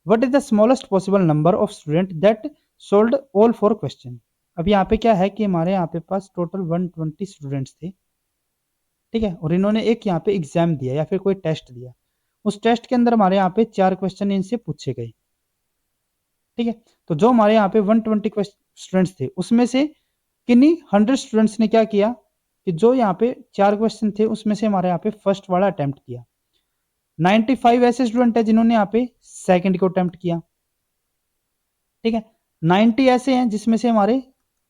What is the smallest possible number of student that solved all 4 question? अब यहाँ पे क्या है कि हमारे यहाँ पे पास टोटल 120 स्टूडेंट्स थे, ठीक है, और इन्होंने एक यहाँ पे एग्जाम दिया या फिर कोई टेस्ट दिया, उस टेस्ट के अंदर हमारे यहाँ पे 4 क्वेश्चन इनसे पूछे गए, ठीक है। तो जो हमारे यहाँ पे 120 स्टूडेंट्स थे उसमें से किन्हीं 100 स्टूडेंट्स ने क्या किया कि जो यहाँ पे 4 क्वेश्चन थे उसमें से हमारे यहाँ पे फर्स्ट वाला अटेम्प्ट किया। 95 ऐसे स्टूडेंट है जिन्होंने यहाँ पे सेकंड को अटेम्प्ट किया, ठीक है। 90 ऐसे हैं जिसमें से हमारे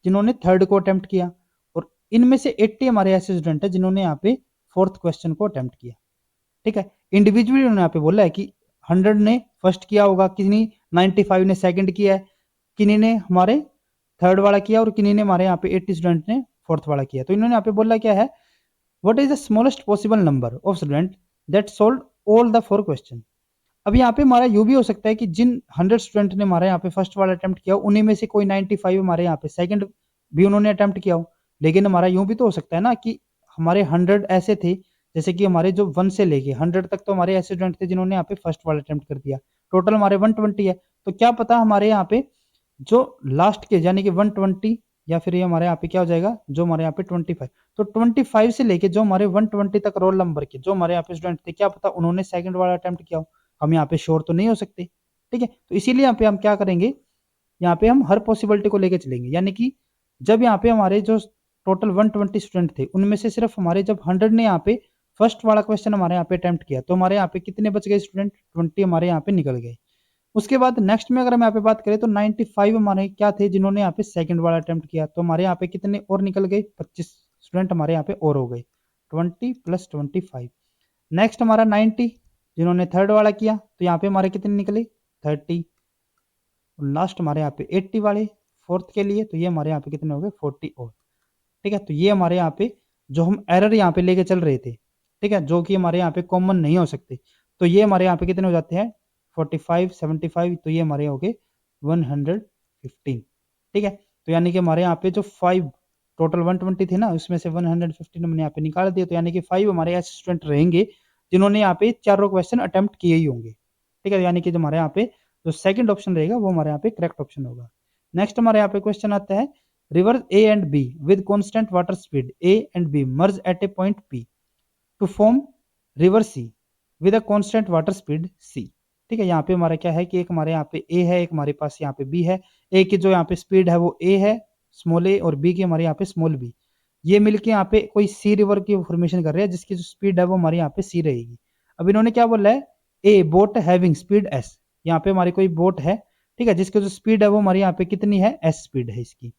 जिन्होंने थर्ड को अटेम्प्ट किया, और इनमें से 80 हमारे ऐसे स्टूडेंट है जिन्होंने यहाँ पे फोर्थ क्वेश्चन को अटेम्प्ट किया, ठीक है। इंडिविजुअली उन्होंने यहाँ पे बोला है कि 100 ने फर्स्ट किया होगा, किन्हीं 95 ने सेकंड किया है, किन्हीं ने हमारे थर्ड वाला किया, और किन्हीं ने हमारे यहाँ पे 80 स्टूडेंट ने फोर्थ वाला किया। तो इन्होंने यहाँ पे बोला क्या है, what is the smallest possible number of student that solve all the 4 question. अब यहाँ पे हमारा यूं भी हो सकता है कि जिन 100 स्टूडेंट ने हमारे यहाँ पे फर्स्ट वाला अटेम्प्ट किया उन्हीं में से कोई 95 हमारे यहाँ पे सेकंड भी उन्होंने अटेम्प्ट किया हो, लेकिन हमारा यूं भी तो हो सकता है ना कि हमारे 100 ऐसे थे, जैसे कि हमारे जो 1 से लेके 100 तक तो हमारे ऐसे स्टूडेंट थे जिन्होंने यहाँ पे फर्स्ट वाला अटेम्प्ट कर दिया, टोटल हमारे 120 है। तो क्या पता हमारे यहाँ पे जो लास्ट के यानी कि 120 या फिर ये हमारे यहाँ पे क्या हो जाएगा, जो हमारे यहाँ पे 25, तो 25 से लेके जो हमारे 120 तक रोल नंबर के जो हमारे यहाँ पे स्टूडेंट थे, क्या पता उन्होंने सेकंड वाला अटेम्प्ट किया हो, हम यहाँ पे श्योर तो नहीं हो सकते, ठीक है। तो इसीलिए यहाँ पे हम क्या करेंगे, यहाँ पे हम हर पॉसिबिलिटी को लेके चलेंगे, यानी कि जब यहाँ पे हमारे जो टोटल 120 स्टूडेंट थे उनमें से सिर्फ हमारे जब 100 ने यहाँ पे फर्स्ट वाला क्वेश्चन हमारे यहाँ पे अटेम्प्ट किया, तो हमारे यहाँ पे कितने बच गए स्टूडेंट, 20 हमारे यहाँ पे निकल गए। उसके बाद नेक्स्ट में अगर हम यहाँ पे बात करें तो 95 हमारे क्या थे जिन्होंने यहाँ पे सेकंड वाला अटेम्प्ट किया, तो हमारे यहाँ पे कितने और निकल गए, 25 स्टूडेंट हमारे यहाँ पे और हो गए, 20 + 25। नेक्स्ट हमारा 90 जिन्होंने थर्ड वाला किया, तो यहाँ पे हमारे कितने निकले, 30। लास्ट हमारे यहाँ पे 80 वाले फोर्थ के लिए, तो ये हमारे यहाँ पे कितने हो गए, 40 और, ठीक है। तो ये हमारे यहाँ पे जो हम एरर यहाँ पे लेके चल रहे थे, ठीक है, जो कि हमारे यहाँ पे कॉमन नहीं हो सकते, तो ये हमारे यहाँ पे कितने हो जाते हैं, 45 75, तो ये हमारे हो गए 115, ठीक है। तो यानी कि हमारे यहाँ पे जो 5 टोटल 120 थे ना, उसमें से 115 हमने यहाँ पे निकाल दिया, तो यानी कि 5 हमारे ऐसे स्टूडेंट रहेंगे जिन्होंने यहाँ पे चारों क्वेश्चन अटेम्प्ट किए ही होंगे, ठीक है। यानी कि जो हमारे यहाँ पे जो सेकंड ऑप्शन रहेगा वो हमारे यहाँ पे करेक्ट ऑप्शन होगा। नेक्स्ट हमारे यहाँ पे क्वेश्चन आता है, river A and B with constant water speed A and B merge at a point P to form river C with a constant water speed C, ठीक है। यहाँ पे हमारा क्या है कि एक हमारे यहाँ पे ए है, एक हमारे पास यहाँ पे बी है, ए की जो यहाँ पे स्पीड है वो ए है स्मॉल ए, और बी की हमारे यहाँ पे स्मॉल बी, ये मिलके यहाँ पे कोई सी रिवर की फॉर्मेशन कर रहे हैं जिसकी जो स्पीड है वो हमारे यहाँ पे सी रहेगी। अब इन्होंने क्या बोला है, ए बोट हैविंग स्पीड एस, यहाँ पे हमारी कोई बोट है, ठीक है, जिसकी जो स्पीड है वो हमारे यहाँ पे कितनी है, एस स्पीड है इसकी,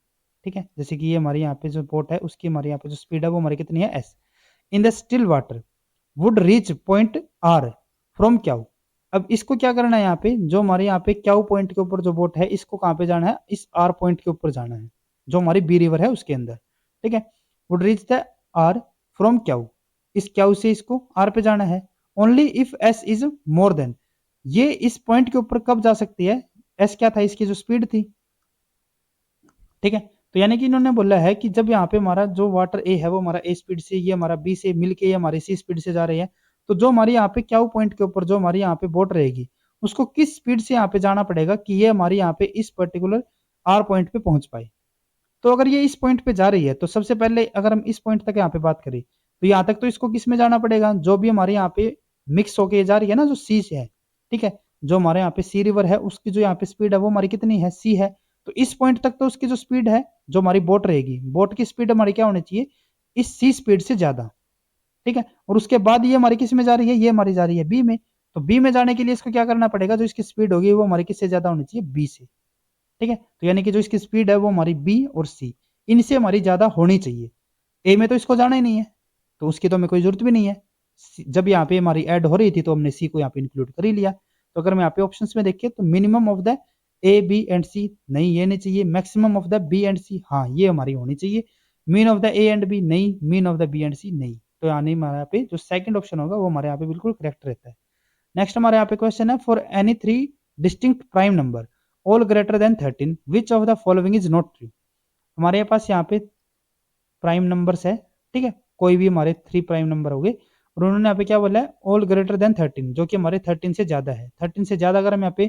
ठीक है। जैसे कि ये हमारे यहाँ पे जो बोट है उसकी हमारे यहाँ पे जो स्पीड है वो हमारी कितनी है, S. In the still water would reach point R from Q. अब इसको क्या करना है, यहाँ पे जो हमारे यहाँ पे क्याऊ पॉइंट के ऊपर जो बोट है इसको कहाँ पे जाना है, इस आर पॉइंट के ऊपर जाना है जो हमारी बी रिवर है उसके अंदर, ठीक है। Would reach the R from Q, इस क्याऊ से इसको आर पे जाना है। Only if S is more than, ये इस पॉइंट के ऊपर कब जा सकती है, एस क्या था, इसकी जो स्पीड थी, ठीक है। तो यानी कि इन्होंने बोला है कि जब यहाँ पे हमारा जो वाटर ए है वो हमारा ए स्पीड से, ये हमारा बी से मिलके ये हमारी सी स्पीड से जा रही है, तो जो हमारी यहाँ पे क्याऊ पॉइंट के ऊपर जो हमारी यहाँ पे बोट रहेगी उसको किस स्पीड से यहाँ पे जाना पड़ेगा कि ये हमारी यहाँ पे इस पर्टिकुलर आर पॉइंट पे पहुंच पाए। तो अगर ये इस पॉइंट पे जा रही है तो सबसे पहले अगर हम इस पॉइंट तक यहाँ पे बात करें तो यहाँ तक तो इसको किस में जाना पड़ेगा, जो भी हमारे यहाँ पे मिक्स होके जा रही है ना, जो सी से है, ठीक है, जो हमारे यहाँ पे सी रिवर है उसकी जो यहाँ पे स्पीड है वो हमारी कितनी है, सी है। तो इस पॉइंट तक तो उसकी जो स्पीड है जो हमारी बोट रहेगी, बोट की स्पीड हमारी क्या होनी चाहिए, इस सी स्पीड से ज्यादा, ठीक है। और उसके बाद ये हमारी किस में जा रही है, ये हमारी जा रही है बी में, तो बी में जाने के लिए इसको क्या करना पड़ेगा, जो इसकी स्पीड होगी वो हमारी किससे ज्यादा होनी चाहिए, बी से, ठीक है। तो यानी कि जो इसकी स्पीड है वो हमारी बी और सी इनसे हमारी ज्यादा होनी चाहिए। ए में तो इसको जाना ही नहीं है तो उसकी तो हमें कोई जरूरत भी नहीं है, जब यहाँ पे हमारी ऐड हो रही थी तो हमने सी को यहाँ पे इंक्लूड कर ही लिया। तो अगर मैं यहाँ पे ऑप्शंस में देखिए तो minimum of the A B and C, नहीं ये नहीं चाहिए। Maximum of the B and C, हाँ ये हमारी होनी चाहिए। Mean of the A and B, नहीं। Mean of the B and C, नहीं। तो यानी हमारे यहाँ पे जो सेकंड ऑप्शन होगा वो हमारे यहाँ पे बिल्कुल करेक्ट रहता है। नेक्स्ट हमारे यहाँ पे क्वेश्चन है, for any three distinct prime number all greater than 13 which of the following is not true. हमारे पास यहाँ पे प्राइम नंबर्स है, ठीक है, कोई भी हमारे 3 प्राइम नंबर हो गए, और उन्होंने यहाँ पे क्या बोला है, ऑल ग्रेटर देन 13, जो कि हमारे 13 से ज्यादा है। 13 से ज्यादा अगर हम यहाँ पे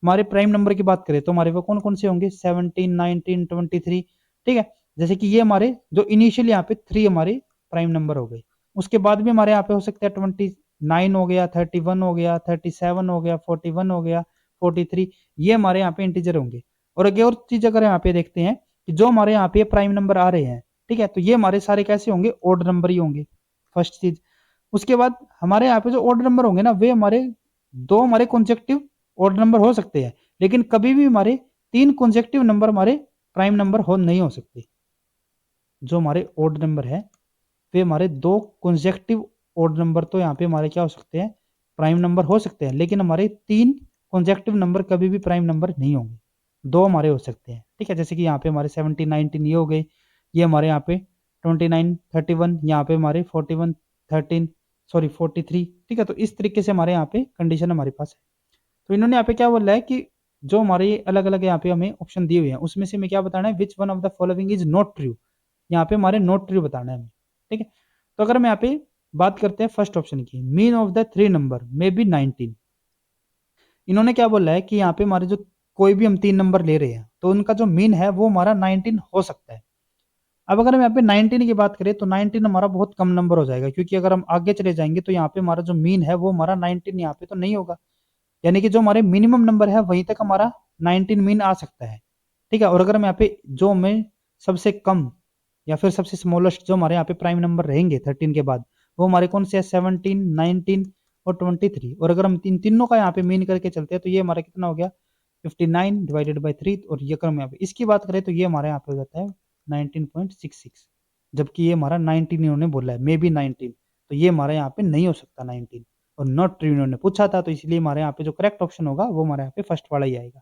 हमारे प्राइम नंबर की बात करें तो हमारे वो कौन कौन से होंगे, 17, 19, 23, ठीक है। जैसे कि ये हमारे जो इनिशियल यहाँ पे 3 हमारे प्राइम नंबर हो गए, उसके बाद भी हमारे यहाँ पे हो सकता है 29 हो गया, 31 हो गया, 37 हो गया, 41 हो गया, 43, ये हमारे यहाँ पे इंटीजर होंगे। और आगे और चीज अगर यहाँ पे देखते हैं कि जो हमारे यहाँ पे प्राइम नंबर आ रहे हैं, ठीक है, तो ये हमारे सारे कैसे होंगे, ऑड नंबर ही होंगे, फर्स्ट चीज। उसके बाद हमारे यहाँ पे जो ऑड नंबर होंगे ना, वे हमारे दो हमारे कॉन्सेक्टिव ऑड नंबर हो सकते हैं, लेकिन कभी भी हमारे 3 कॉन्सेक्टिव नंबर हमारे प्राइम नंबर हो नहीं हो सकते। जो हमारे ऑड नंबर है वे हमारे 2 कॉन्सेक्टिव ऑड नंबर तो यहाँ पे हमारे क्या हो सकते हैं, प्राइम नंबर हो सकते हैं, लेकिन हमारे 3 कॉन्सेक्टिव नंबर कभी भी प्राइम नंबर नहीं होंगे, 2 हमारे हो सकते हैं, ठीक है। जैसे कि यहाँ पे हमारे 17, 19 ये हो गए, ये हमारे यहाँ पे 29, 31, यहाँ पे हमारे 41, 13, सॉरी 43, ठीक है। तो इस तरीके से हमारे यहाँ पे कंडीशन हमारे पास है। तो इन्होंने यहाँ पे क्या बोला है कि जो हमारे अलग अलग यहाँ पे हमें ऑप्शन दिए हुए हैं उसमें से हमें क्या बताना है, विच one of the following is not true, यहाँ पे हमारे नॉट ट्रू बताना है हमें, ठीक है। तो अगर हम यहाँ पे बात करते हैं फर्स्ट ऑप्शन की, mean of the 3 number may be 19, इन्होंने क्या बोला है कि यहाँ पे हमारे जो कोई भी हम 3 नंबर ले रहे हैं तो उनका जो मीन है वो हमारा 19 हो सकता है। अब अगर हम यहाँ पे 19 की बात करें तो 19 हमारा बहुत कम नंबर हो जाएगा, क्योंकि अगर हम आगे चले जाएंगे तो यहाँ पे हमारा जो मीन है वो हमारा 19 यहाँ पे तो नहीं होगा, यानी कि जो हमारे मिनिमम नंबर है वहीं तक हमारा 19 मीन आ सकता है, ठीक है। और अगर हम यहाँ पे जो हमें सबसे कम या फिर सबसे स्मॉलेस्ट जो हमारे यहाँ पे प्राइम नंबर रहेंगे 13 के बाद, वो हमारे कौन से है, 17, 19 और 23। और अगर हम तीनों का यहाँ पे मीन करके चलते हैं तो ये हमारा कितना हो गया, 59 डिवाइडेड बाई 3, और ये अगर हम यहाँ पे इसकी बात करें तो ये हमारे यहाँ पे हो जाता है 19.66, जबकि ये हमारा 19 इन्होंने बोला है, मे बी 19, तो ये हमारे यहाँ पे नहीं हो सकता 19, और नॉट ट्रू इन्होंने पूछा था, तो इसलिए हमारे यहाँ पे जो करेक्ट ऑप्शन होगा वो हमारे यहाँ पे फर्स्ट वाला ही आएगा।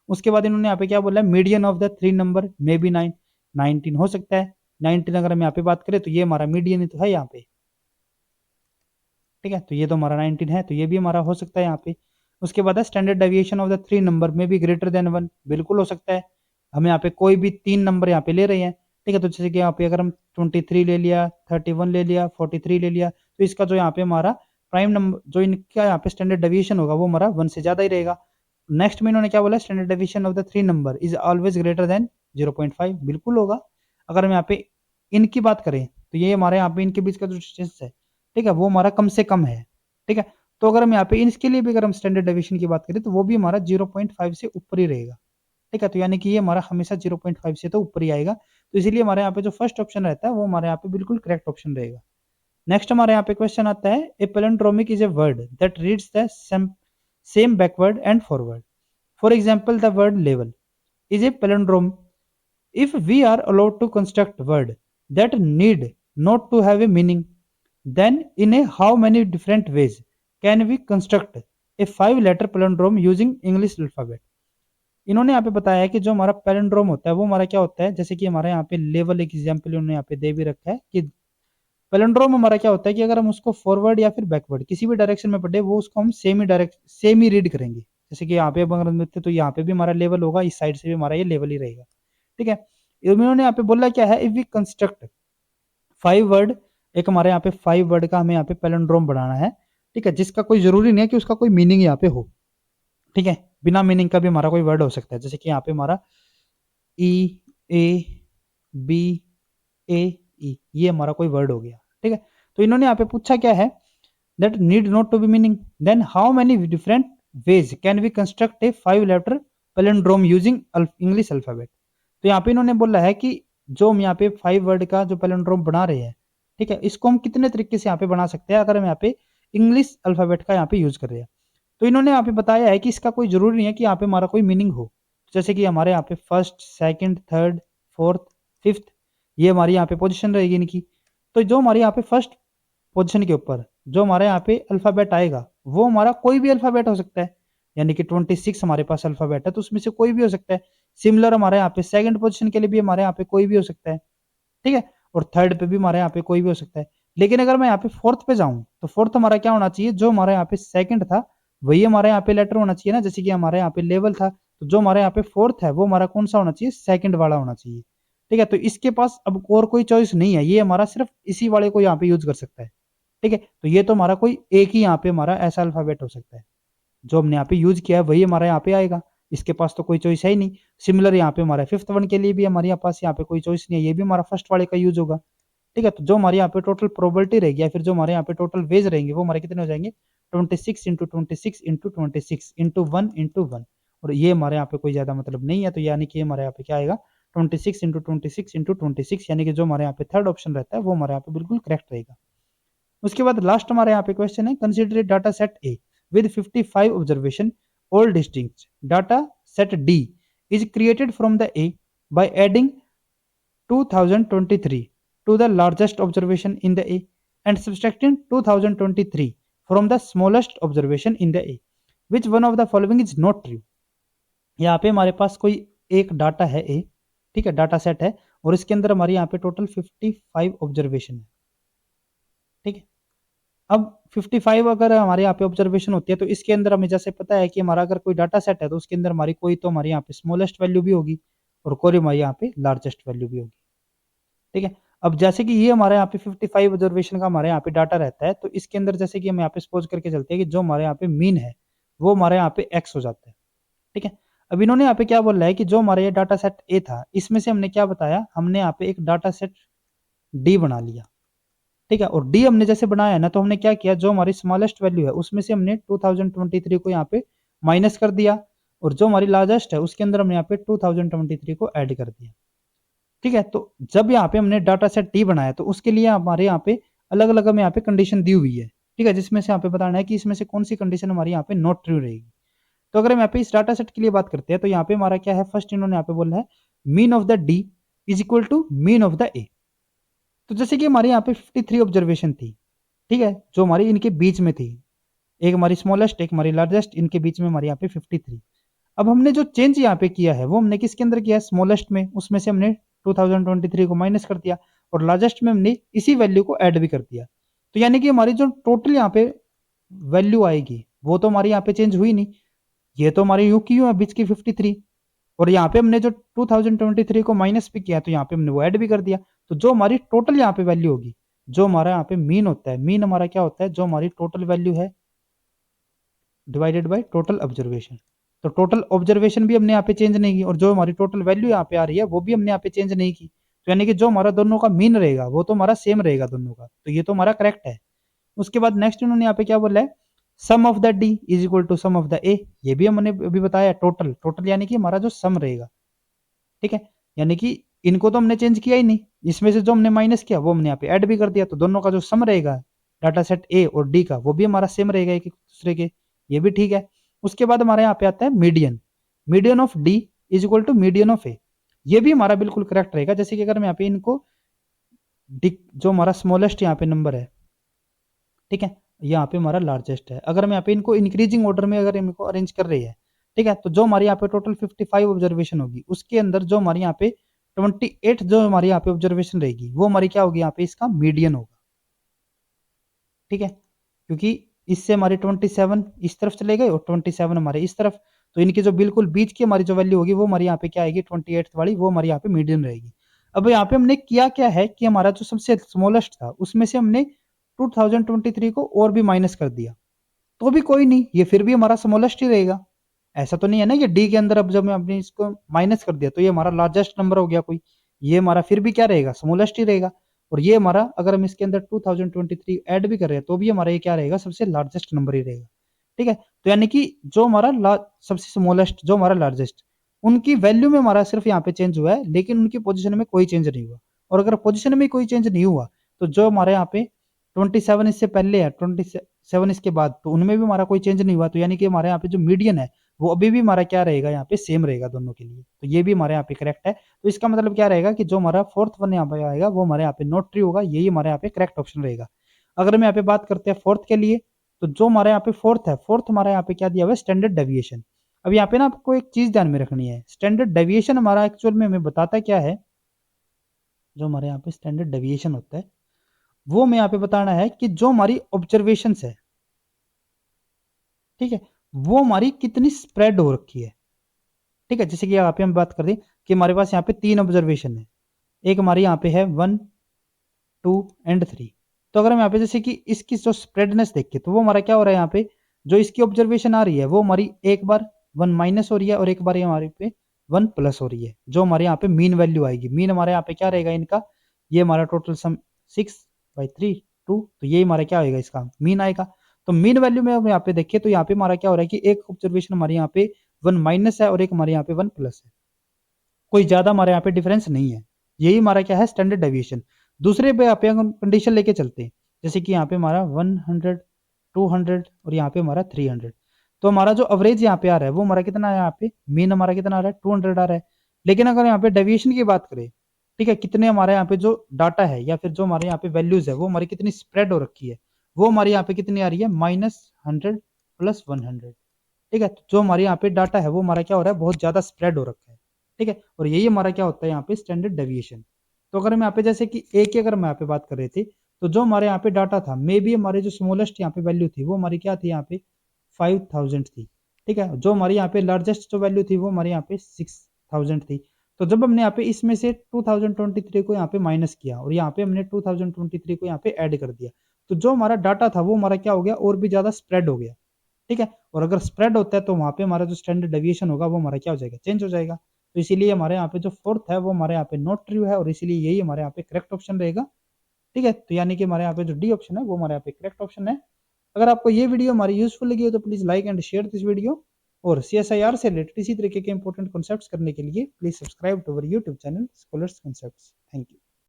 उसके बाद इन्होंने यहाँ पे क्या बोला है, median of the 3 number may be 19 हो सकता है। 19 अगर हम यहाँ पे बात करें तो ये हमारा मीडियन ही तो है यहाँ पे, ठीक है, तो ये तो हमारा 19 है, तो ये भी हमारा हो सकता है यहाँ पे। उसके बाद है standard deviation of the 3 number में भी ग्रेटर देन 1, बिल्कुल हो सकता है। हम यहाँ पे कोई भी 3 नंबर यहाँ पे ले रहे हैं, ठीक है, तो जैसे कि यहाँ पे अगर हम 23 ले लिया, 31 ले लिया, 43 ले लिया, तो इसका जो यहाँ पे हमारा प्राइम नंबर जो इनका यहाँ पे स्टैंडर्ड डेविएशन होगा वो हमारा 1 से ज्यादा ही रहेगा। नेक्स्ट में इन्होंने क्या बोला, standard deviation of the 3 number is always greater than 0.5, बिल्कुल होगा। अगर हम यहाँ पे इनकी बात करें तो ये हमारे यहाँ पे इनके बीच का जो डिस्टेंस है, ठीक है, वो हमारा कम से कम है, ठीक है। तो अगर हम यहाँ पे इसके लिए भी अगर हम स्टैंडर्ड डेविएशन की बात करें तो वो भी हमारा 0.5 से ऊपर ही रहेगा, ठीक है। तो यानी कि ये हमारा हमेशा 0.5 से तो ऊपर ही आएगा, तो इसीलिए हमारे यहाँ पे जो फर्स्ट ऑप्शन रहता है वो हमारे यहाँ पे बिल्कुल करेक्ट ऑप्शन रहेगा। नेक्स्ट हमारे यहाँ पे क्वेश्चन आता है, a palindromic is a word that reads the same backward and forward, for example the word level is a palindrome if we are allowed to construct word that need not to have a meaning, then in a how many different ways can we construct a 5 letter palindrome using English alphabet। इन्होंने यहाँ पे बताया है कि जो हमारा palindrome होता है वो हमारा क्या होता है, जैसे कि हमारे यहाँ पे लेवल एक एग्जाम्पल इन्होंने यहाँ पे दे भी रखा है कि पैलिंड्रोम हमारा क्या होता है कि अगर हम उसको फॉरवर्ड या फिर बैकवर्ड किसी भी डायरेक्शन में पढ़े वो उसको हम सेम ही रीड करेंगे। जैसे कि यहाँ पे अगर हम देखते तो यहाँ पे भी हमारा लेवल होगा, इस साइड से भी हमारा ये लेवल ही रहेगा, ठीक है। इन्होंने यहाँ पे बोला क्या है, इफ वी कंस्ट्रक्ट 5 वर्ड, एक हमारे यहाँ पे 5 वर्ड का हमें यहाँ पे पैलिंड्रोम बनाना है, ठीक है, जिसका कोई जरूरी नहीं है कि उसका कोई मीनिंग यहाँ पे हो, ठीक है, बिना मीनिंग का भी हमारा कोई वर्ड हो सकता है। जैसे कि यहाँ पे हमारा ई ए बी ए ई, ये हमारा कोई वर्ड हो गया, ठीक है। तो इन्होंने यहाँ पे पूछा क्या है, that need not to be meaning, then how many different ways can we construct a 5 letter palindrome using English alphabet. तो यहाँ पे इन्होंने बोला है कि जो हम यहाँ पे 5 वर्ड का जो पैलिंड्रोम बना रहे हैं, ठीक है, इसको हम कितने तरीके से यहाँ पे बना सकते हैं अगर हम यहाँ पे इंग्लिश अल्फाबेट का यहाँ पे यूज कर रहे हैं। तो इन्होंने यहाँ पे बताया है कि इसका कोई जरूरी नहीं है कि यहाँ पे हमारा कोई मीनिंग हो, जैसे कि हमारे यहाँ पे first, second, third, fourth, fifth, ये हमारी यहाँ पे पोजीशन रहेगी इनकी। तो जो हमारे यहाँ पे फर्स्ट पोजीशन के ऊपर जो हमारे यहाँ पे अल्फाबेट आएगा वो हमारा कोई भी अल्फाबेट हो सकता है, यानी कि 26 हमारे पास अल्फाबेट है, तो उसमें से कोई भी हो सकता है। सिमिलर हमारे यहाँ पे सेकंड पोजीशन के लिए भी हमारे यहाँ पे कोई भी हो सकता है, ठीक है, और थर्ड पे भी हमारे यहाँ पे कोई भी हो सकता है। लेकिन अगर मैं यहाँ पे फोर्थ पे जाऊं तो फोर्थ हमारा क्या होना चाहिए, जो हमारे यहाँ पे सेकंड था वही हमारे यहाँ पे लेटर होना चाहिए ना, जैसे कि हमारे यहाँ पे लेवल था, तो जो हमारे यहाँ पे फोर्थ है वो हमारा कौन सा होना चाहिए, सेकंड वाला होना चाहिए, ठीक है। तो इसके पास अब और कोई चॉइस नहीं है, ये हमारा सिर्फ इसी वाले को यहाँ पे यूज कर सकता है, ठीक है। तो ये तो हमारा कोई एक ही यहाँ पे हमारा ऐसा अल्फाबेट हो सकता है, जो हमने यहाँ पे यूज किया है वही हमारे यहाँ पे आएगा, इसके पास तो कोई चॉइस है ही नहीं। सिमिलर यहाँ पे हमारे फिफ्थ वन के लिए भी हमारे पास यहाँ पे कोई चॉइस नहीं है, ये भी हमारा फर्स्ट वाले का यूज होगा, ठीक है। तो जो हमारे यहाँ पे टोटल प्रोबेबिलिटी रहेगी या फिर जो हमारे यहाँ पे टोटल वेज रहेंगे वो हमारे कितने हो जाएंगे, 26 × 26 × 26 × 1 × 1, और ये हमारे यहाँ पे कोई ज्यादा मतलब नहीं है, तो यानी कि हमारे यहाँ पे क्या आएगा, 26 × 26 × 26, यानी कि जो हमारे यहाँ पे थर्ड ऑप्शन रहता है वो हमारे यहाँ पे बिल्कुल करेक्ट रहेगा। उसके बाद लास्ट हमारे यहाँ पे क्वेश्चन है, consider data set A with 55 observation all distinct data set D is created from the A by adding 2023 to the largest observation in the A and subtracting 2023 from the smallest observation in the A. Which one of the following is not true? यहाँ पे हमारे पास कोई एक data है ए, ठीक है, data set है, और इसके अंदर हमारे यहाँ पे टोटल 55 ऑब्जर्वेशन है, ठीक है। अब 55 अगर हमारे यहाँ पे ऑब्जर्वेशन होती है तो इसके अंदर हमें जैसे पता है कि हमारा अगर कोई डाटा सेट है तो उसके अंदर हमारी कोई तो हमारे यहाँ पे स्मॉलेस्ट वैल्यू भी होगी और कोई हमारे यहाँ पे लार्जेस्ट वैल्यू भी होगी, ठीक है। अब जैसे कि ये हमारे यहाँ पे 55 ऑब्जर्वेशन का हमारे यहाँ पे डाटा रहता है, तो इसके अंदर जैसे कि हम यहाँ पे सपोज करके चलते हैं कि जो हमारे यहाँ पे मीन है वो हमारे यहाँ पे एक्स हो जाता है, ठीक है। अब इन्होंने यहाँ पे क्या बोला है कि जो हमारा ये डाटा सेट ए था इसमें से हमने क्या बताया, हमने यहाँ पे एक डाटा सेट डी बना लिया, ठीक है। और डी हमने जैसे बनाया ना तो हमने क्या किया, जो हमारी स्मॉलेस्ट वैल्यू है उसमें से हमने 2023 को यहाँ पे माइनस कर दिया, और जो हमारी लार्जेस्ट है उसके अंदर हमने यहाँ पे 2023 को ऐड कर दिया, ठीक है। तो जब यहाँ पे हमने डाटा सेट टी बनाया तो उसके लिए हमारे यहाँ पे अलग अलग हमें यहाँ पे कंडीशन दी हुई है, ठीक है, जिसमें से यहाँ पे बताना है कि इसमें से कौन सी कंडीशन हमारी यहाँ पे नॉट ट्रू रहेगी। तो अगर हम यहाँ पे इस डाटा सेट के लिए बात करते हैं तो यहाँ पे हमारा क्या है, फर्स्ट इन्होंने यहाँ पे बोला है mean of the D is equal to mean of the A. तो जैसे कि हमारे यहाँ पे 53 ऑब्जर्वेशन थी, ठीक है, जो हमारी इनके बीच में थी, एक हमारी स्मॉलेस्ट एक हमारी लार्जेस्ट, इनके बीच में हमारे यहाँ पे 53। अब हमने जो चेंज यहाँ पे किया है वो हमने किसके अंदर किया है, स्मॉलेस्ट में, उसमें से हमने 2023 को माइनस कर दिया और लार्जेस्ट में हमने इसी वैल्यू को ऐड भी कर दिया। तो यानी कि हमारी जो टोटल यहाँ पे वैल्यू आएगी वो तो हमारी यहाँ पे चेंज हुई नहीं, ये तो हमारी यू की है बीच की 53, और यहाँ पे हमने जो 2023 को माइनस भी किया तो यहाँ पे हमने वो ऐड भी कर दिया। तो जो हमारी टोटल यहाँ पे वैल्यू होगी, जो हमारा यहाँ पे मीन होता है, मीन हमारा क्या होता है, जो हमारी टोटल वैल्यू है डिवाइडेड बाय टोटल ऑब्जर्वेशन। तो टोटल ऑब्जर्वेशन भी हमने यहाँ पे चेंज नहीं की और जो हमारी टोटल वैल्यू यहाँ पे आ रही है वो भी हमने यहाँ पे चेंज नहीं की, तो यानी कि जो हमारा दोनों का मीन रहेगा वो तो हमारा सेम रहेगा दोनों का, तो ये तो हमारा करेक्ट है। उसके बाद नेक्स्ट इन्होंने यहाँ पे क्या बोला है, sum of the D is equal to sum of the A, ये भी हमने अभी बताया, टोटल टोटल यानी कि हमारा जो सम रहेगा, ठीक है, यानी कि इनको तो हमने चेंज किया ही नहीं, इसमें से जो हमने माइनस किया वो हमने यहाँ पे ऐड भी कर दिया, तो दोनों का जो सम रहेगा डाटा सेट ए और डी का वो भी हमारा सेम रहेगा एक दूसरे के, ये भी ठीक है। उसके बाद हमारे यहाँ पे आता है median, median of D is equal to median of A, ये भी हमारा बिल्कुल करेक्ट रहेगा। जैसे कि अगर मैं यहाँ पे इनको जो हमारा स्मॉलेस्ट यहाँ पे नंबर है, ठीक है, यहाँ पे हमारा लार्जेस्ट है, अगर मैं यहाँ पे इनको इंक्रीजिंग ऑर्डर में अगर इनको अरेंज कर रही है, ठीक है, तो जो हमारे यहाँ पे टोटल 55 ऑब्जर्वेशन होगी उसके अंदर जो हमारे यहाँ पे 28 जो हमारे यहाँ पे ऑब्जर्वेशन रहेगी वो हमारी क्या होगी, यहाँ पे इसका मीडियन होगा, ठीक है, क्योंकि इससे हमारे 27 इस तरफ चले गए और 27 हमारे इस तरफ, तो इनकी जो बिल्कुल बीच की हमारी जो वैल्यू होगी वो हमारे यहाँ पे क्या आएगी, 28 वाली, वो हमारे यहाँ पे मीडियन रहेगी। अब यहाँ पे हमने किया क्या है कि हमारा जो सबसे स्मॉलेस्ट था उसमें से हमने 2023 को और भी माइनस कर दिया, तो भी कोई नहीं, ये फिर भी हमारा स्मॉलेस्ट ही रहेगा। ऐसा तो नहीं है ना कि डी के अंदर अब जब हमने इसको माइनस कर दिया तो ये हमारा लार्जेस्ट नंबर हो गया कोई, ये हमारा फिर भी क्या रहेगा, स्मॉलेस्ट ही रहेगा। और ये हमारा अगर हम इसके अंदर 2023 ऐड भी कर रहे हैं तो भी हमारा ये क्या रहेगा, सबसे लार्जेस्ट नंबर ही रहेगा, ठीक है। तो यानी कि जो हमारा सबसे स्मॉलेस्ट जो हमारा लार्जेस्ट, उनकी वैल्यू में हमारा सिर्फ यहाँ पे चेंज हुआ है, लेकिन उनकी पोजिशन में कोई चेंज नहीं हुआ। और अगर पोजिशन में कोई चेंज नहीं हुआ तो जो हमारे यहाँ पे 27 इससे पहले है 27 इसके बाद, तो उनमें भी हमारा कोई चेंज नहीं हुआ, तो यानी कि हमारे यहाँ पे जो मीडियन है वो अभी भी हमारा क्या रहेगा, यहाँ पे सेम रहेगा दोनों के लिए, तो ये भी हमारे यहाँ पे करेक्ट है। तो इसका मतलब क्या रहेगा कि जो हमारा फोर्थ वन यहाँ पे आएगा वो हमारे यहाँ पे नॉट ट्रू होगा, यही हमारे यहाँ पे करेक्ट ऑप्शन रहेगा। अगर हम यहाँ पे बात करते हैं फोर्थ के लिए, तो जो हमारे यहाँ पे फोर्थ है, फोर्थ हमारा यहाँ पे क्या दिया हुआ है, स्टैंडर्ड डेविएशन। अब यहाँ पे ना आपको एक चीज ध्यान में रखनी है, स्टैंडर्ड डेविएशन हमारा एक्चुअल में हमें बताता क्या है, जो हमारे यहाँ पे स्टैंडर्ड डेविएशन होता है वो हमें यहाँ पे बताना है कि जो हमारी ऑब्जर्वेशन है, ठीक है, वो हमारी कितनी स्प्रेड हो रखी है। ठीक है, जैसे कि यहाँ पे हम बात कर दें कि हमारे पास यहाँ पे 3 ऑब्जर्वेशन है, एक हमारी यहाँ पे है 1, 2 एंड 3। तो अगर हम यहाँ पे जैसे कि इसकी जो स्प्रेडनेस देखें तो वो हमारा क्या हो रहा है, यहाँ पे जो इसकी ऑब्जर्वेशन आ रही है वो हमारी एक बार 1 माइनस हो रही है और एक बार हमारे पे 1 प्लस हो रही है, जो हमारे यहाँ पे मीन वैल्यू आएगी। मीन हमारे यहाँ पे क्या रहेगा इनका, ये हमारा टोटल सम 6/3 2, तो ये हमारा क्या होगा, इसका मीन आएगा। तो मीन वैल्यू में हम यहाँ पे देखें तो यहाँ पे हमारा क्या हो रहा है कि एक ऑब्जर्वेशन हमारे यहाँ पे 1 माइनस है और एक हमारे यहाँ पे 1 प्लस है, कोई ज्यादा हमारे यहाँ पे डिफरेंस नहीं है। यही हमारा क्या है, स्टैंडर्ड डेविएशन। दूसरे पे यहाँ पे हम कंडीशन लेके चलते हैं, जैसे कि यहाँ पे हमारा 100, 200 और यहाँ पे हमारा 300। तो हमारा जो एवरेज यहाँ पे आ रहा है वो हमारा कितना है, यहाँ पे मीन हमारा कितना आ रहा है, 200 आ रहा है। लेकिन अगर यहाँ पे डेविएशन की बात करें, ठीक है, कितने हमारे यहाँ पे जो डाटा है या फिर जो हमारे यहाँ पे वैल्यूज है वो हमारी कितनी स्प्रेड हो रखी है, वो हमारे यहाँ पे कितनी आ रही है, -100 + 100। ठीक है, तो जो हमारे यहाँ पे डाटा है वो हमारा क्या हो रहा है, बहुत ज्यादा स्प्रेड हो रखा है। ठीक है, और यही हमारा क्या होता है यहाँ पे, स्टैंडर्ड डेविएशन। तो अगर हम यहाँ पे जैसे कि एक की अगर हम यहाँ पे बात कर रहे थे, तो जो हमारे यहाँ पे डाटा था, मे बी हमारे जो स्मॉलेस्ट यहाँ पे वैल्यू थी वो हमारी क्या थी, यहाँ पे 5000 थी। ठीक है, जो हमारी यहाँ पे लार्जेस्ट जो वैल्यू थी वो हमारे यहाँ पे 6000 थी। तो जब हमने यहाँ पे इसमें से 2023 को यहाँ पे माइनस किया और यहाँ पे हमने 2023 को यहाँ पे ऐड कर दिया, तो जो हमारा डाटा था वो हमारा क्या हो गया, और भी ज्यादा स्प्रेड हो गया। ठीक है, और अगर स्प्रेड होता है तो वहां पे हमारा जो स्टैंडर्ड डेविएशन होगा वो हमारा क्या हो जाएगा, चेंज हो जाएगा। तो इसीलिए हमारे यहाँ पे जो फोर्थ है वो हमारे यहाँ पे नॉट ट्रू है और इसीलिए यही हमारे यहाँ पे करेक्ट ऑप्शन रहेगा। ठीक है, तो यानी कि हमारे यहाँ पे जो डी ऑप्शन है वो हमारे यहाँ पे करेक्ट ऑप्शन है। अगर आपको ये वीडियो हमारी यूजफुल लगी हो तो please like and share this video, और CSIR से रिलेटेड इसी तरीके के इंपॉर्टेंट कॉन्सेप्ट्स करने के लिए please subscribe to our YouTube channel Scholars Concepts. Thank you.